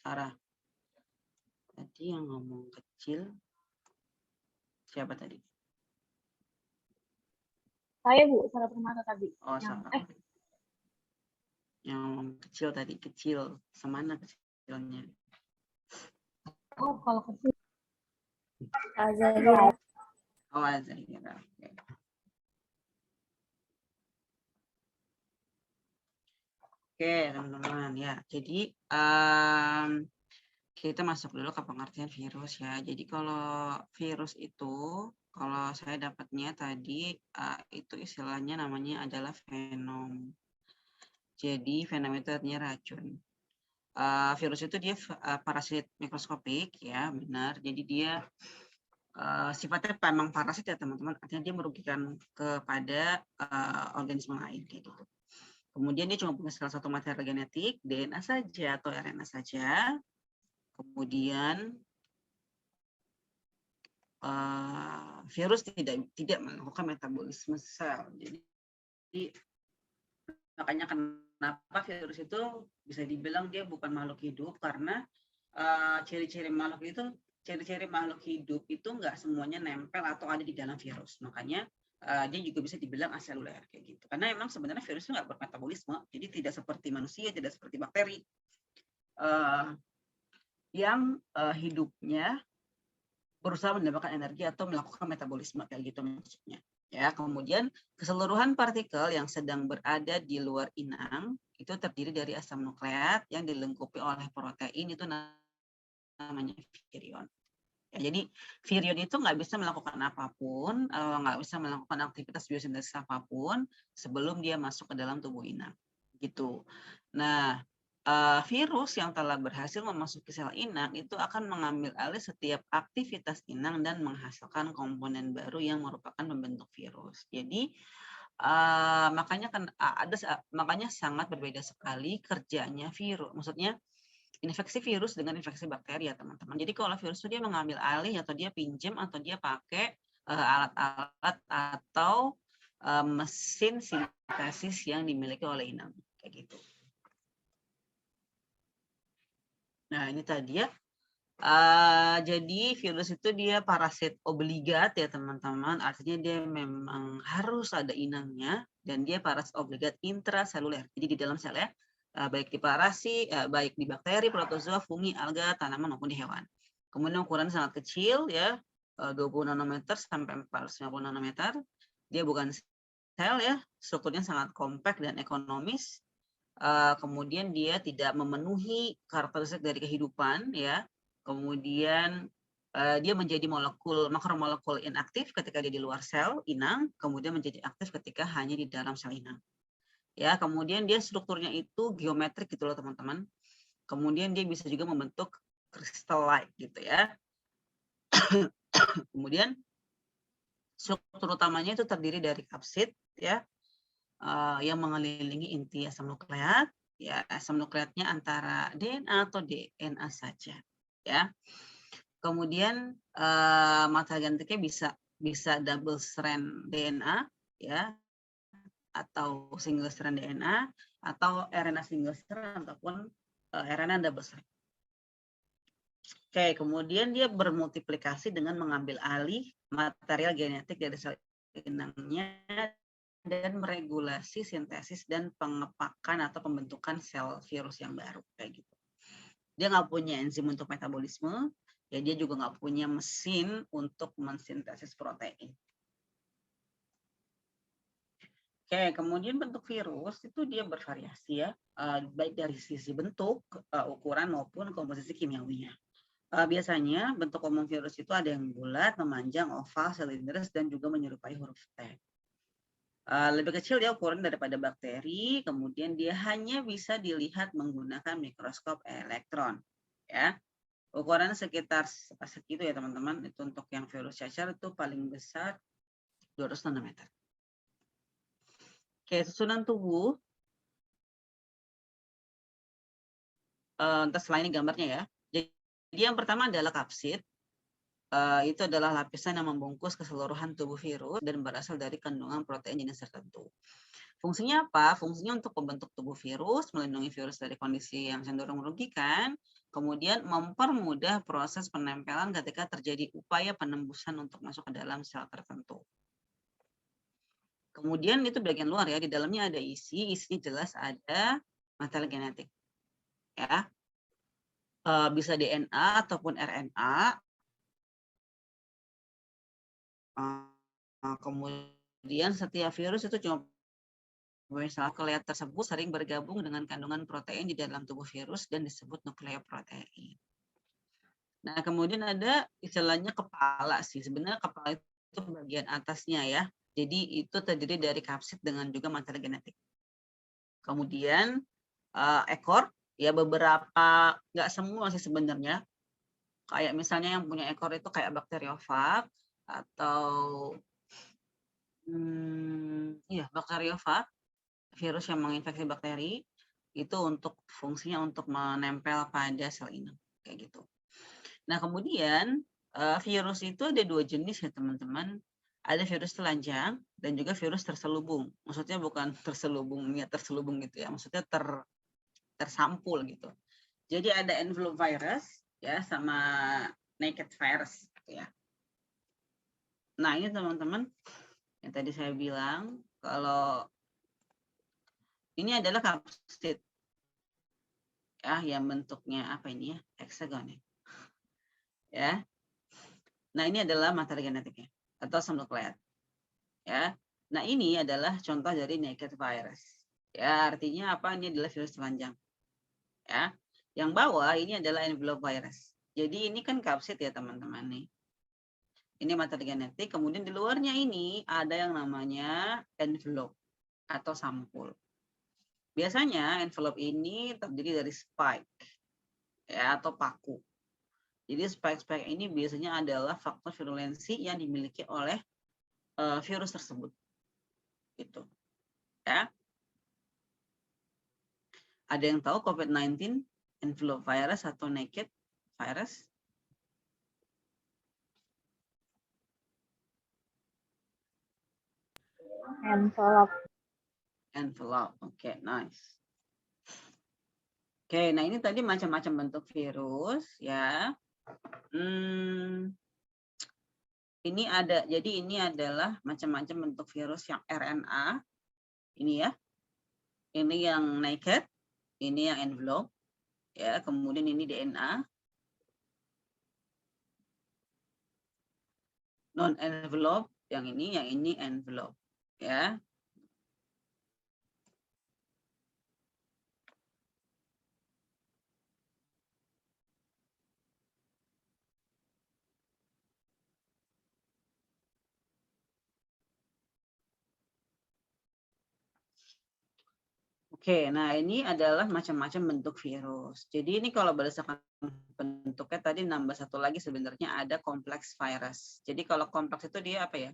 Sarah. Tadi yang ngomong kecil. Siapa tadi? Saya, Bu, Sarah Permata tadi. Oh, Sarah. Yang ngomong kecil tadi, kecil. Semana kecilnya? Oh, kalau kecil. Azahira. Oh, Azahira. Oke. Oke, teman-teman ya. Jadi kita masuk dulu ke pengertian virus ya. Jadi kalau virus itu, kalau saya dapatnya tadi itu istilahnya namanya adalah venom. Jadi venom itu artinya racun. Virus itu dia parasit mikroskopik ya, benar. Jadi dia sifatnya memang parasit ya teman-teman. Artinya dia merugikan kepada organisme lain kayak gitu. Kemudian dia cuma punya salah satu materi genetik, DNA saja atau RNA saja. Kemudian virus tidak melakukan metabolisme sel. Jadi makanya kenapa virus itu bisa dibilang dia bukan makhluk hidup karena ciri-ciri makhluk hidup itu nggak semuanya nempel atau ada di dalam virus. Makanya dia juga bisa dibilang aseluler kayak gitu. Karena memang sebenarnya virus itu nggak bermetabolisme, jadi tidak seperti manusia, tidak seperti bakteri yang hidupnya berusaha mendapatkan energi atau melakukan metabolisme kayak gitu maksudnya. Ya, kemudian keseluruhan partikel yang sedang berada di luar inang itu terdiri dari asam nukleat yang dilengkapi oleh protein, itu namanya virion. Ya, jadi virion itu nggak bisa melakukan apapun, nggak bisa melakukan aktivitas biosintesis apapun sebelum dia masuk ke dalam tubuh inang. Gitu. Nah, virus yang telah berhasil memasuki sel inang itu akan mengambil alih setiap aktivitas inang dan menghasilkan komponen baru yang merupakan pembentuk virus. Jadi makanya sangat berbeda sekali kerjanya virus. Maksudnya infeksi virus dengan infeksi bakteri ya teman-teman. Jadi kalau virus itu dia mengambil alih atau dia pinjam atau dia pakai alat-alat atau mesin sintesis yang dimiliki oleh inang kayak gitu. Nah, ini tadi ya. Jadi virus itu dia parasit obligat ya teman-teman. Artinya dia memang harus ada inangnya dan dia parasit obligat intraseluler. Jadi di dalam sel ya, baik di bakteri, protozoa, fungi, alga, tanaman maupun di hewan. Kemudian ukurannya sangat kecil ya, 20 nanometer sampai 450 nanometer. Dia bukan sel ya, strukturnya sangat kompak dan ekonomis. Kemudian dia tidak memenuhi karakteristik dari kehidupan ya. Kemudian dia menjadi makromolekul inaktif ketika dia di luar sel inang, kemudian menjadi aktif ketika hanya di dalam sel inang. Ya, kemudian dia strukturnya itu geometrik gitu loh teman-teman. Kemudian dia bisa juga membentuk crystal-like gitu ya. Kemudian struktur utamanya itu terdiri dari kapsid ya, yang mengelilingi inti asam nukleat ya, asam nukleatnya antara DNA atau DNA saja, ya. Kemudian material genetiknya bisa double strand DNA, ya, atau single strand DNA, atau RNA single strand ataupun RNA double strand. Oke, kemudian dia bermultiplikasi dengan mengambil alih material genetik dari sel inangnya dan meregulasi sintesis dan pengepakan atau pembentukan sel virus yang baru, kayak gitu. Dia nggak punya enzim untuk metabolisme, ya dia juga nggak punya mesin untuk mensintesis protein. Oke, kemudian bentuk virus itu dia bervariasi ya, baik dari sisi bentuk, ukuran maupun komposisi kimiawinya. Biasanya bentuk umum virus itu ada yang bulat, memanjang, oval, silindris, dan juga menyerupai huruf T. Lebih kecil dia ukuran daripada bakteri, kemudian dia hanya bisa dilihat menggunakan mikroskop elektron. Ya, ukuran sekitar segitu ya teman-teman. Itu untuk yang virus cacar itu paling besar 200 nanometer. Oke, susunan tubuh. Selain ini gambarnya ya. Jadi yang pertama adalah kapsid. Itu adalah lapisan yang membungkus keseluruhan tubuh virus dan berasal dari kandungan protein jenis tertentu. Fungsinya apa? Fungsinya untuk membentuk tubuh virus, melindungi virus dari kondisi yang cenderung merugikan, kemudian mempermudah proses penempelan ketika terjadi upaya penembusan untuk masuk ke dalam sel tertentu. Kemudian itu bagian luar ya, di dalamnya ada isinya jelas ada material genetik. Ya. Bisa DNA ataupun RNA. Kemudian setiap virus itu cuma misal nukleat tersebut sering bergabung dengan kandungan protein di dalam tubuh virus dan disebut nukleoprotein. Nah, kemudian ada istilahnya kepala sih. Sebenarnya kepala itu bagian atasnya ya. Jadi itu terdiri dari kapsid dengan juga material genetik. Kemudian ekor, ya beberapa, nggak semua sih sebenarnya. Kayak misalnya yang punya ekor itu kayak bakteriofag atau bakteriofag, virus yang menginfeksi bakteri, itu untuk fungsinya untuk menempel pada sel inang, kayak gitu. Nah, kemudian virus itu ada 2 jenis ya teman-teman. Ada virus telanjang dan juga virus terselubung. Maksudnya bukan terselubung gitu ya. Maksudnya tersampul gitu. Jadi ada envelope virus ya sama naked virus gitu ya. Nah, ini teman-teman yang tadi saya bilang kalau ini adalah kapsid ya, yang bentuknya apa ini ya, heksagon ya. Nah, ini adalah materi genetiknya atau asam nukleat ya. Nah, ini adalah contoh dari naked virus ya, artinya apa, ini adalah virus telanjang ya. Yang bawah ini adalah envelope virus. Jadi ini kan kapsid ya teman-teman nih. Ini materi genetik, kemudian di luarnya ini ada yang namanya envelope atau sampul. Biasanya envelope ini terdiri dari spike ya atau paku. Jadi spike-spike ini biasanya adalah faktor virulensi yang dimiliki oleh virus tersebut. Gitu. Ya. Ada yang tahu COVID-19 envelope virus atau naked virus? Envelope. Oke, nice. Oke, nah ini tadi macam-macam bentuk virus ya. Ini ada, jadi ini adalah macam-macam bentuk virus yang RNA. Ini ya. Ini yang naked, ini yang envelope. Ya, kemudian ini DNA. Non envelope, yang ini envelope. Ya. Oke, nah ini adalah macam-macam bentuk virus. Jadi ini kalau berdasarkan bentuknya tadi nambah satu lagi sebenarnya ada kompleks virus. Jadi kalau kompleks itu dia apa ya?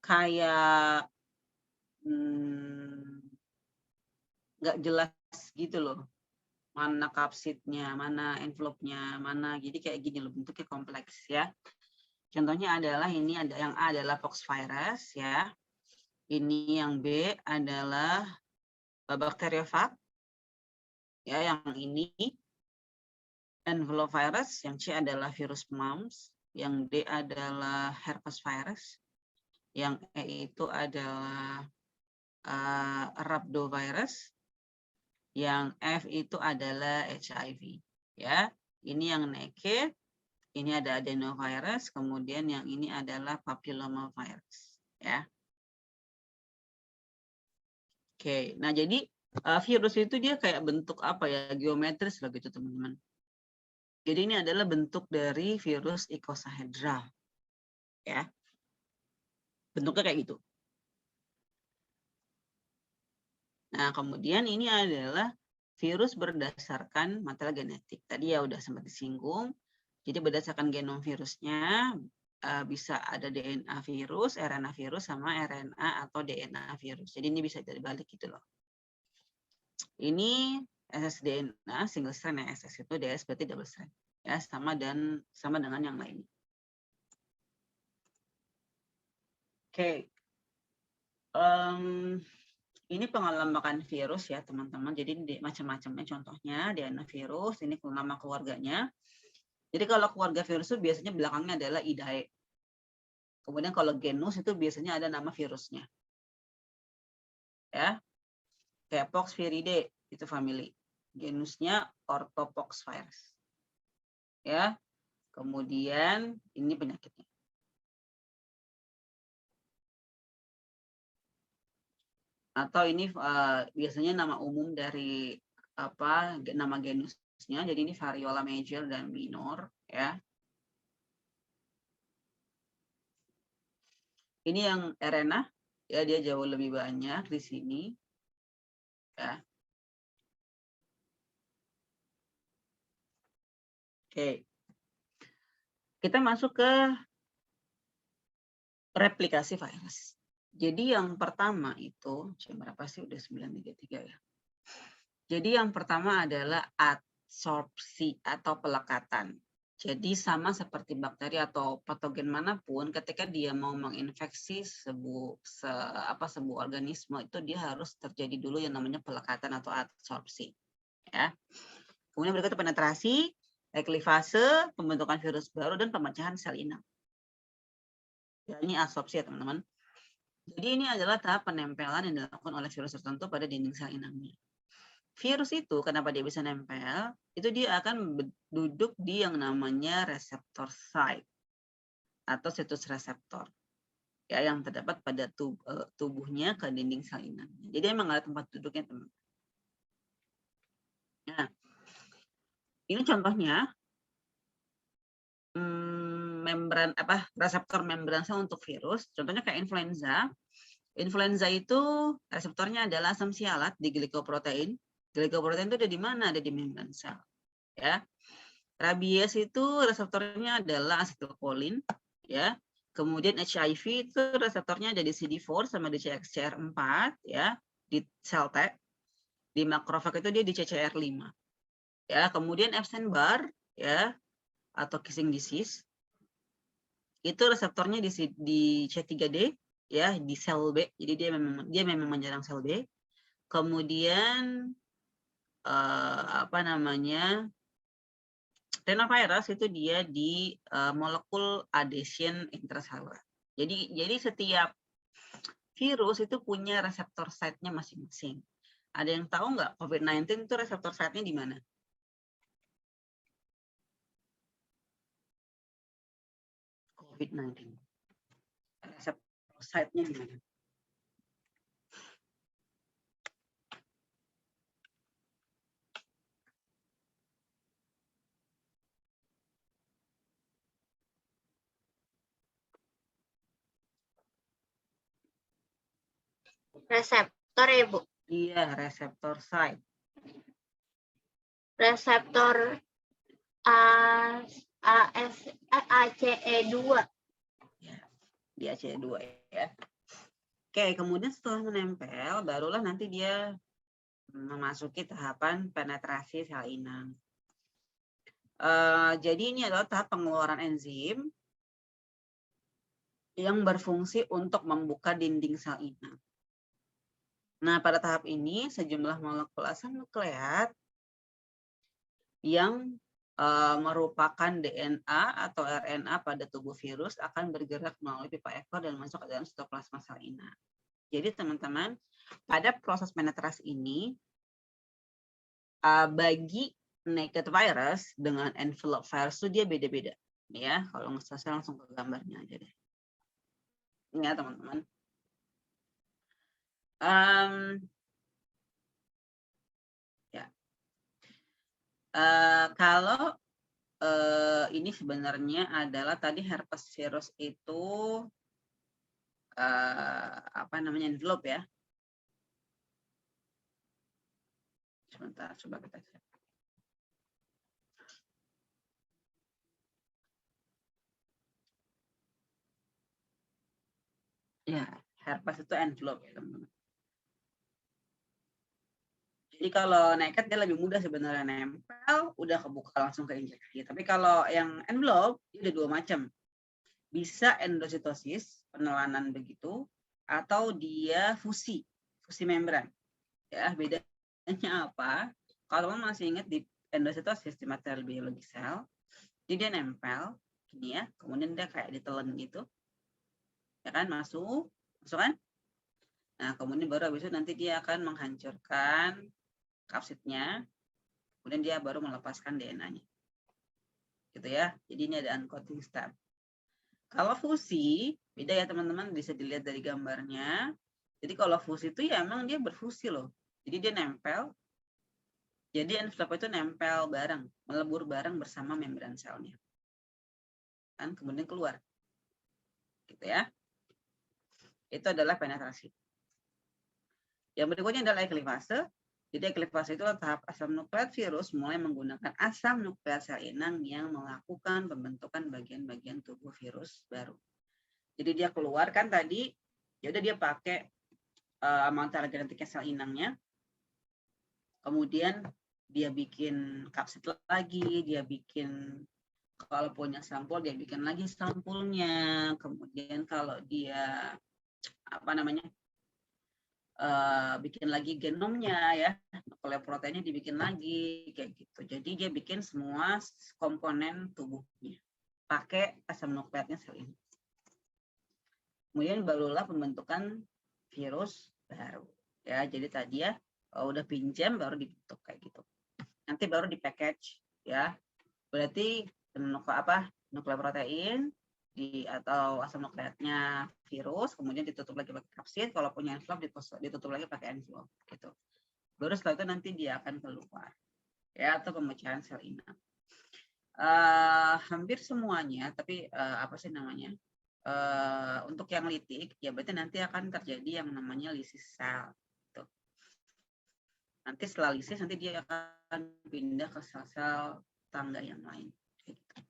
Kayak nggak jelas gitu loh. Mana kapsidnya, mana envelope-nya, mana. Jadi kayak gini loh, bentuknya kompleks ya. Contohnya adalah ini ada yang A adalah poxvirus ya. Ini yang B adalah bakteriofag. Ya, yang ini envelope virus, yang C adalah virus mumps, yang D adalah herpes virus, yang E itu adalah rhabdovirus, yang F itu adalah HIV. Ya, ini yang naked, ini ada adenovirus, kemudian yang ini adalah papillomavirus. Ya. Oke, nah jadi virus itu dia kayak bentuk apa ya, geometris lah gitu teman-teman. Jadi ini adalah bentuk dari virus icosahedral. Ya. Bentuknya kayak gitu. Nah, kemudian ini adalah virus berdasarkan material genetik. Tadi ya udah sempat disinggung. Jadi berdasarkan genom virusnya bisa ada DNA virus, RNA virus, sama RNA atau DNA virus. Jadi ini bisa dibalik gitu loh. Ini ssDNA single strand ya, SS itu DS berarti double strand. Ya, sama dengan yang lain. Oke. Ini pengelombakan virus ya teman-teman. Jadi macam-macamnya, contohnya DNA virus, ini nama keluarganya. Jadi kalau keluarga virus itu biasanya belakangnya adalah IDAE. Kemudian kalau genus itu biasanya ada nama virusnya. Ya. Kayak Poxviridae itu family. Genusnya Orthopoxvirus. Ya. Kemudian ini penyakitnya. Atau ini biasanya nama umum dari nama genusnya. Jadi ini variola major dan minor ya. Ini yang RNA ya, dia jauh lebih banyak di sini ya. Oke. Kita masuk ke replikasi virus. Jadi yang pertama itu, berapa sih? Udah 933 ya. Jadi yang pertama adalah adsorpsi atau pelekatan. Jadi sama seperti bakteri atau patogen manapun, ketika dia mau menginfeksi sebuah organisme, itu dia harus terjadi dulu yang namanya pelekatan atau adsorpsi. Ya. Kemudian berikutnya penetrasi, reklifase, pembentukan virus baru, dan pemecahan sel inang. Ya, ini adsorpsi ya teman-teman. Jadi ini adalah tahap penempelan yang dilakukan oleh virus tertentu pada dinding sel inangnya. Virus itu kenapa dia bisa nempel? Itu dia akan duduk di yang namanya reseptor site atau situs reseptor. Ya, yang terdapat pada tubuhnya ke dinding sel inangnya. Jadi emang ada tempat duduknya teman. Nah, ini contohnya membran reseptor membran sel untuk virus. Contohnya kayak influenza. Influenza itu reseptornya adalah asam sialat di glikoprotein. Glikoprotein itu ada di mana? Ada di membran sel. Ya. Rabies itu reseptornya adalah asetilkolin. Ya. Kemudian HIV itu reseptornya ada di CD4 sama di CXCR4. Ya. Di sel T. Di makrofag itu dia di CCR5. Ya. Kemudian Epstein-Barr ya, atau kissing disease itu reseptornya di C3D ya, di sel B. Jadi dia memang menyerang sel B. Kemudian rhinovirus itu dia di molekul adhesion intracellular. Jadi setiap virus itu punya reseptor site-nya masing-masing. Ada yang tahu nggak COVID-19 itu reseptor site-nya di mana? COVID-19. Reseptor site-nya di mana? Reseptor ya, Bu? Iya, reseptor site. Reseptor ACE2. Ya, di ACE2 ya. Oke, kemudian setelah menempel, barulah nanti dia memasuki tahapan penetrasi sel inang. Jadi ini adalah tahap pengeluaran enzim yang berfungsi untuk membuka dinding sel inang. Nah, pada tahap ini sejumlah molekul asam nukleat yang merupakan DNA atau RNA pada tubuh virus akan bergerak melalui pipa ekor dan masuk ke dalam sitoplasma sel inang. Jadi teman-teman, pada proses penetrasi ini, bagi naked virus dengan envelope virus itu dia beda-beda. Ya, kalau nggak salah saya langsung ke gambarnya aja deh. Ini ya teman-teman. Ya. Kalau ini sebenarnya adalah tadi herpes virus itu apa namanya envelope ya. Sebentar, coba kita cek. Ya, herpes itu envelope ya teman-teman. Jadi kalau naked dia lebih mudah sebenarnya nempel, udah kebuka langsung ke injeksi. Tapi kalau yang envelope dia ada dua macam. Bisa endositosis, penelanan begitu, atau dia fusi membran. Ya, bedanya apa? Kalau masih ingat di endositosis di material biologi sel, jadi dia nempel gini ya, kemudian dia kayak ditelan gitu. Ya kan, masuk kan? Nah, kemudian baru habis itu nanti dia akan menghancurkan kapsidnya, kemudian dia baru melepaskan DNA-nya. Gitu ya. Jadi ini ada uncoating step. Kalau fusi, beda ya teman-teman, bisa dilihat dari gambarnya. Jadi kalau fusi itu ya emang dia berfusi loh. Jadi dia nempel. Jadi envelope itu nempel bareng, melebur bareng bersama membran selnya. Kan kemudian keluar. Gitu ya. Itu adalah penetrasi. Yang berikutnya adalah eklipase. Jadi eklipase itu adalah tahap asam nukleat virus mulai menggunakan asam nukleat sel inang yang melakukan pembentukan bagian-bagian tubuh virus baru. Jadi dia keluar kan tadi, ya udah dia pakai material genetiknya sel inangnya. Kemudian dia bikin kapsid lagi, dia bikin kalau punya sampul dia bikin lagi sampulnya. Kemudian kalau dia apa namanya? Bikin lagi genomnya ya, nukleoproteinnya dibikin lagi kayak gitu. Jadi dia bikin semua komponen tubuhnya pakai asam nukleatnya sel ini. Kemudian barulah pembentukan virus baru ya. Jadi tadi ya udah pinjam baru dibentuk kayak gitu. Nanti baru di package ya. Berarti nukleoprotein atau asam nukleatnya virus, kemudian ditutup lagi pakai kapsid. Kalau punya envelope ditutup lagi pakai envelope gitu. Baru setelah itu nanti dia akan keluar ya, atau pemecahan sel inang. Hampir semuanya, tapi apa sih namanya? Untuk yang litik ya berarti nanti akan terjadi yang namanya lisis sel. Gitu. Nanti setelah lisis nanti dia akan pindah ke sel-sel tangga yang lain. Gitu.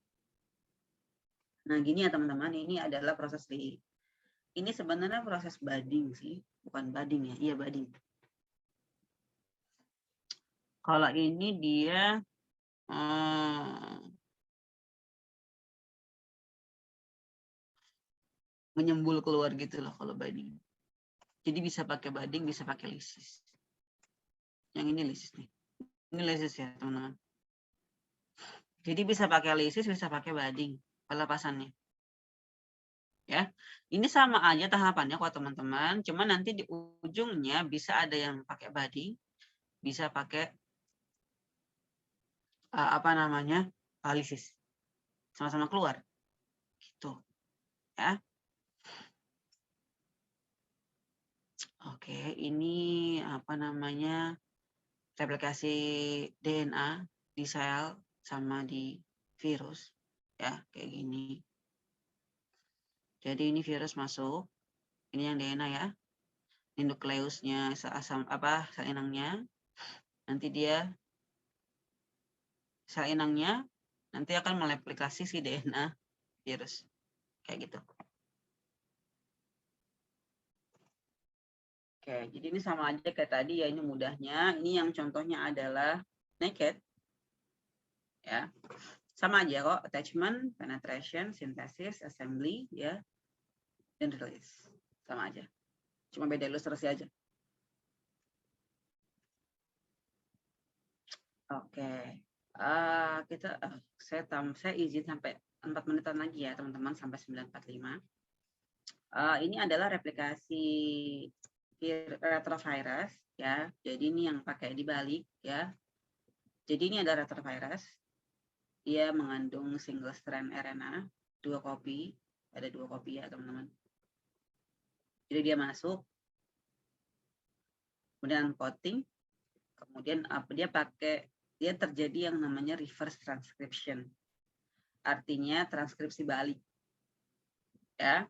Nah gini ya teman-teman, ini adalah proses ini sebenarnya proses budding sih, bukan budding ya, iya budding. Kalau ini dia menyembul keluar gitu loh kalau budding. Jadi bisa pakai budding, bisa pakai lisis. Yang ini lisis nih. Ini lisis ya teman-teman. Jadi bisa pakai lisis, bisa pakai budding pelepasannya. Ya, ini sama aja tahapannya kok teman-teman. Cuma nanti di ujungnya bisa ada yang pakai budding, bisa pakai apa namanya lisis. Sama-sama keluar. Gitu. Ya. Oke, ini apa namanya replikasi DNA di sel sama di virus ya kayak gini. Jadi ini virus masuk, ini yang DNA ya, ini nukleusnya sel inangnya. Nanti dia sel inangnya nanti akan mereplikasi si DNA virus kayak gitu. Oke, jadi ini sama aja kayak tadi ya, ini mudahnya. Ini yang contohnya adalah naked. Ya. Sama aja kok, attachment, penetration, synthesis, assembly, ya, dan release. Sama aja. Cuma beda ilustrasi aja. Oke. Saya izin sampai 4 menitan lagi ya, teman-teman, sampai 9:45. Ini adalah replikasi retrovirus, ya. Jadi ini yang pakai dibalik, ya. Jadi ini ada retrovirus. Dia mengandung single strand RNA 2 kopi, ada 2 kopi ya teman-teman. Jadi dia masuk, kemudian coating, kemudian dia terjadi yang namanya reverse transcription, artinya transkripsi balik, ya.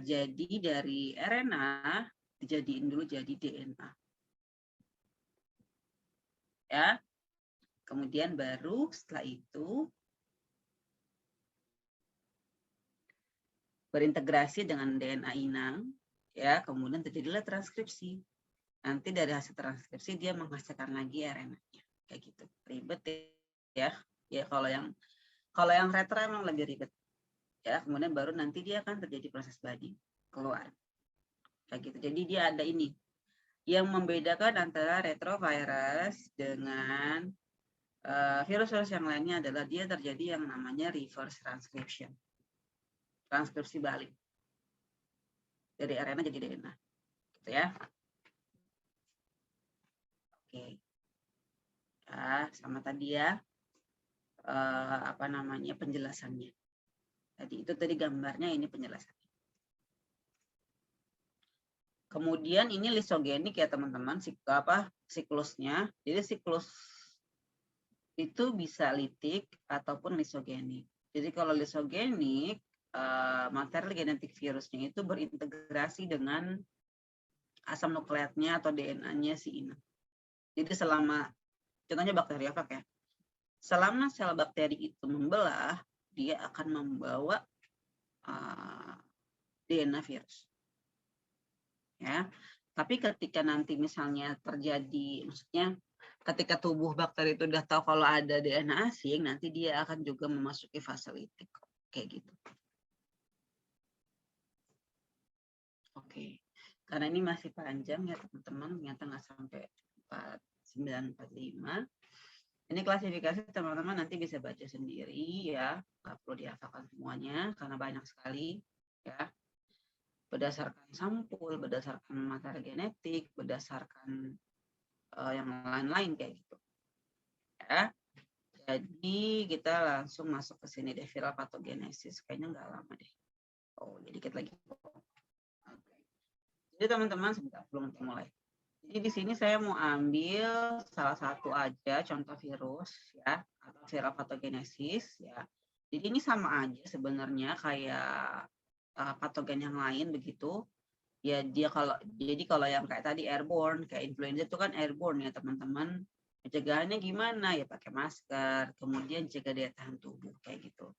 Jadi dari RNA dijadiin dulu jadi DNA, ya. Kemudian baru setelah itu berintegrasi dengan DNA inang, ya, kemudian terjadilah transkripsi. Nanti dari hasil transkripsi dia menghasilkan lagi RNA-nya, kayak gitu. Ribet ya. Ya kalau yang retro emang lebih ribet. Ya, kemudian baru nanti dia akan terjadi proses body keluar. Kayak gitu. Jadi dia ada ini yang membedakan antara retrovirus dengan virus-virus yang lainnya adalah dia terjadi yang namanya reverse transcription. Transkripsi balik. Dari RNA jadi DNA. Gitu ya. Oke. Ya, sama tadi ya. Penjelasannya. Itu tadi gambarnya, ini penjelasannya. Kemudian ini lisogenik ya teman-teman, siklusnya. Jadi siklus itu bisa litik ataupun lisogenik. Jadi kalau lisogenik, materi genetik virusnya itu berintegrasi dengan asam nukleatnya atau DNA-nya si inang. Jadi contohnya bakteriofag ya. Selama sel bakteri itu membelah, dia akan membawa DNA virus. Ya. Tapi ketika nanti misalnya terjadi, maksudnya ketika tubuh bakteri itu udah tahu kalau ada DNA asing, nanti dia akan juga memasuki fase litik. Kayak gitu. Oke. Karena ini masih panjang ya teman-teman, ternyata nggak sampai 9:45. Ini klasifikasi teman-teman nanti bisa baca sendiri ya, nggak perlu dihafalkan semuanya karena banyak sekali ya. Berdasarkan sampul, berdasarkan materi genetik, berdasarkan yang lain-lain kayak gitu. Ya. Jadi kita langsung masuk ke sini deh, viral pathogenesis. Kayaknya nggak lama deh. Oh, jadi dikit lagi. Oke. Jadi teman-teman sebentar belum mulai. Jadi di sini saya mau ambil salah satu aja contoh virus ya, atau viral pathogenesis ya. Jadi ini sama aja sebenarnya kayak patogen yang lain begitu. Ya jadi kalau yang kayak tadi airborne, kayak influenza itu kan airborne ya teman-teman. Pencegahannya gimana? Ya pakai masker, kemudian jaga daya tahan tubuh kayak gitu.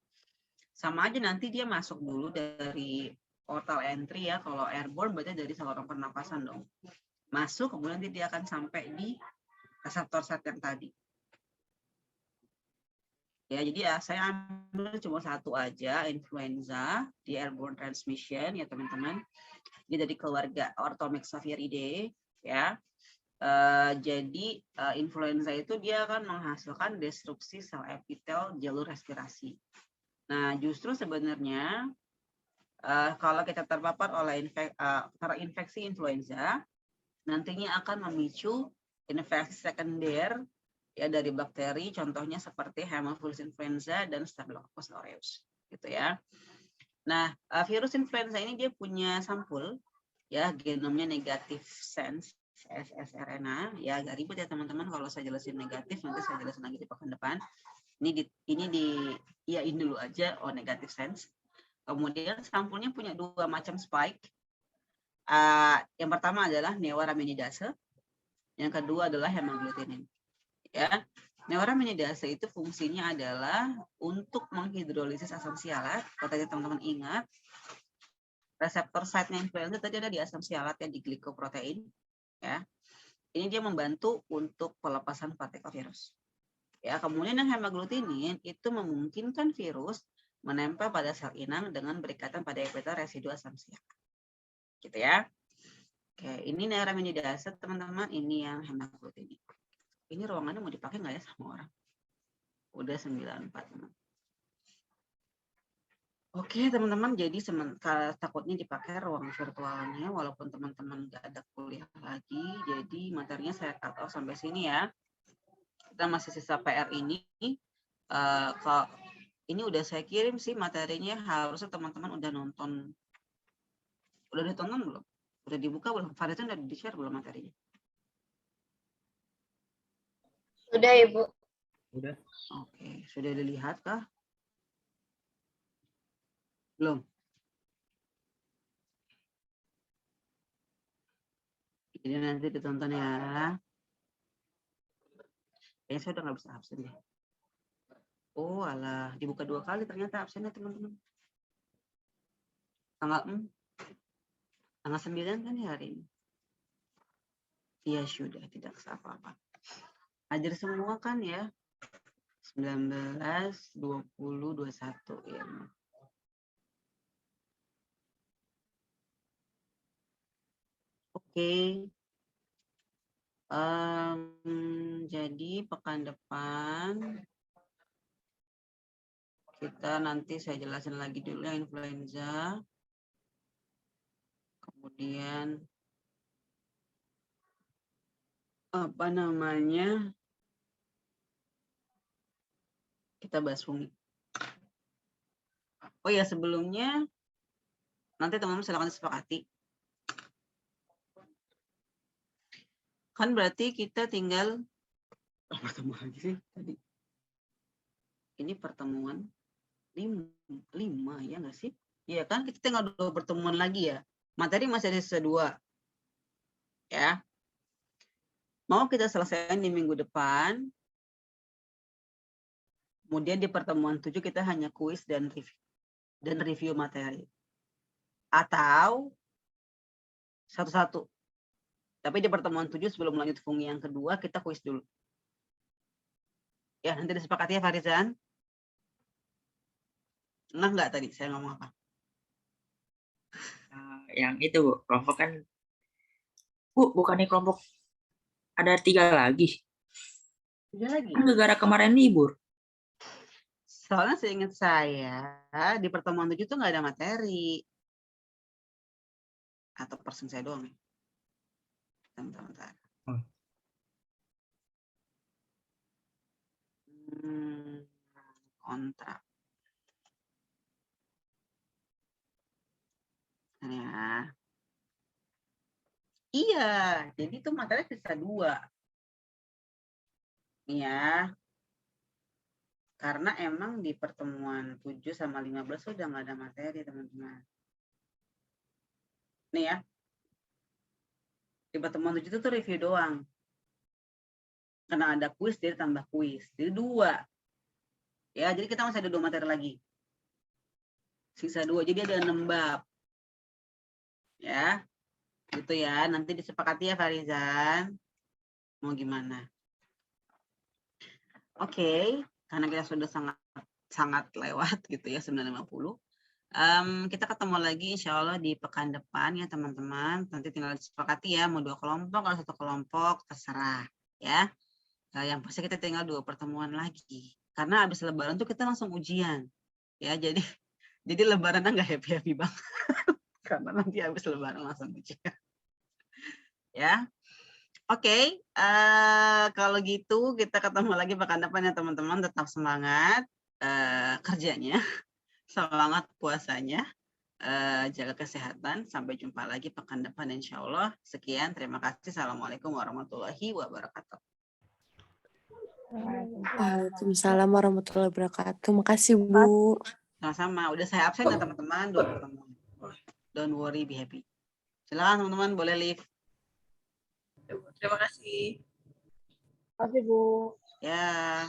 Sama aja nanti dia masuk dulu dari portal entry ya. Kalau airborne berarti dari saluran pernapasan dong. Masuk, kemudian dia akan sampai di reseptor set yang tadi. Ya, jadi ya saya ambil cuma satu aja, influenza di airborne transmission ya teman-teman. Ini dari keluarga Orthomyxoviridae ya. Jadi influenza itu dia akan menghasilkan destruksi sel epitel jalur respirasi. Nah, justru sebenarnya kalau kita terpapar oleh infeksi influenza, nantinya akan memicu infeksi sekunder ya dari bakteri, contohnya seperti Haemophilus influenza dan Staphylococcus aureus, gitu ya. Nah, virus influenza ini dia punya sampul, ya genomnya negatif sense ssRNA, ya agak ribet ya teman-teman kalau saya jelasin negatif, nanti saya jelasin lagi di pekan depan. Ini diiyain dulu aja, negatif sense. Kemudian sampulnya punya 2 macam spike. Yang pertama adalah neuraminidase, yang kedua adalah hemaglutinin. Ya, neuraminidase itu fungsinya adalah untuk menghidrolisis asam sialat. Katanya teman-teman ingat, Reseptor site-nya influenza tadi ada di asam sialat ya, di glikoprotein. Ya. Ini dia membantu untuk pelepasan partikel virus. Ya, kemudian yang hemaglutinin itu memungkinkan virus menempel pada sel inang dengan berikatan pada epitelia residu asam sialat. Gitu ya. Oke, ini neuraminidase teman-teman, ini yang hemaglutinin. Ini ruangannya mau dipakai nggak ya sama orang? Udah 94. Oke teman-teman, jadi takutnya dipakai ruang virtualnya, walaupun teman-teman nggak ada kuliah lagi, jadi materinya saya cut off sampai sini ya. Kita masih sisa PR ini. Kalau ini udah saya kirim sih materinya, harusnya teman-teman udah nonton. Udah ditonton belum? Udah dibuka belum? Farisan udah di-share belum materinya? Sudah, Ibu. Udah. Oke, sudah dilihat kah? Belum? Jadi nanti ditonton ya. Kayaknya saya udah nggak bisa absen deh. Oh alah, dibuka 2 kali ternyata absennya teman-teman. Tanggal 9 kan ya hari ini. Iya sudah, tidak apa-apa. Hadir semua kan ya. 19, 20, 21 ya. Oke. Jadi pekan depan kita nanti saya jelasin lagi dulu ya influenza. Kemudian apa namanya? Kita bahas fungi. Oh ya, sebelumnya nanti teman-teman silakan disepakati. Kan berarti kita tinggal pertemuan lagi sih tadi. Ini pertemuan 5 ya nggak sih? Iya kan, kita tinggal 2 pertemuan lagi ya. Materi masih ada sisa 2. Ya. Mau kita selesaikan di minggu depan. Kemudian di pertemuan 7 kita hanya kuis dan review materi. Atau satu-satu. Tapi di pertemuan 7 sebelum lanjut fungi yang kedua kita kuis dulu. Ya, nanti disepakati ya Farizan. Enggak tadi saya ngomong apa? Yang itu Bu, kelompok kan Bu, bukannya kelompok ada 3 lagi. 3 lagi. Kan gara-gara kemarin libur. Soalnya seingat saya di pertemuan 7 tuh nggak ada materi. Atau persen saya doang ya. Bentar. Kontrak. Ya. Iya, jadi itu materi sisa 2. Ya. Karena emang di pertemuan 7 sama 15 sudah nggak ada materi, teman-teman. Nih ya. Di pertemuan 7 itu tuh review doang. Karena ada kuis, jadi tambah kuis. Jadi 2. Ya, jadi kita masih ada 2 materi lagi. Sisa 2, jadi ada 6 bab. Ya. Gitu ya, nanti disepakati ya Farizan. Mau gimana? Oke, karena kita sudah sangat lewat gitu ya 9.50. Kita ketemu lagi insya Allah di pekan depan ya teman-teman. Nanti tinggal disepakati ya, mau 2 kelompok atau 1 kelompok, terserah ya. Yang pasti kita tinggal 2 pertemuan lagi. Karena habis lebaran tuh kita langsung ujian. Ya, jadi lebarannya nggak happy-happy banget. Karena nanti habis lebaran langsung ujian. Ya. Oke, kalau gitu kita ketemu lagi pekan depan ya teman-teman. Tetap semangat kerjanya, semangat puasanya, jaga kesehatan. Sampai jumpa lagi pekan depan insya Allah. Sekian, terima kasih. Assalamualaikum warahmatullahi wabarakatuh. Waalaikumsalam warahmatullahi wabarakatuh. Makasih Bu. Sama-sama. Udah saya absen ya teman-teman. 2 pertemuan. Don't worry, be happy. Silakan teman-teman, boleh leave. Terima kasih. Terima kasih Bu. Ya.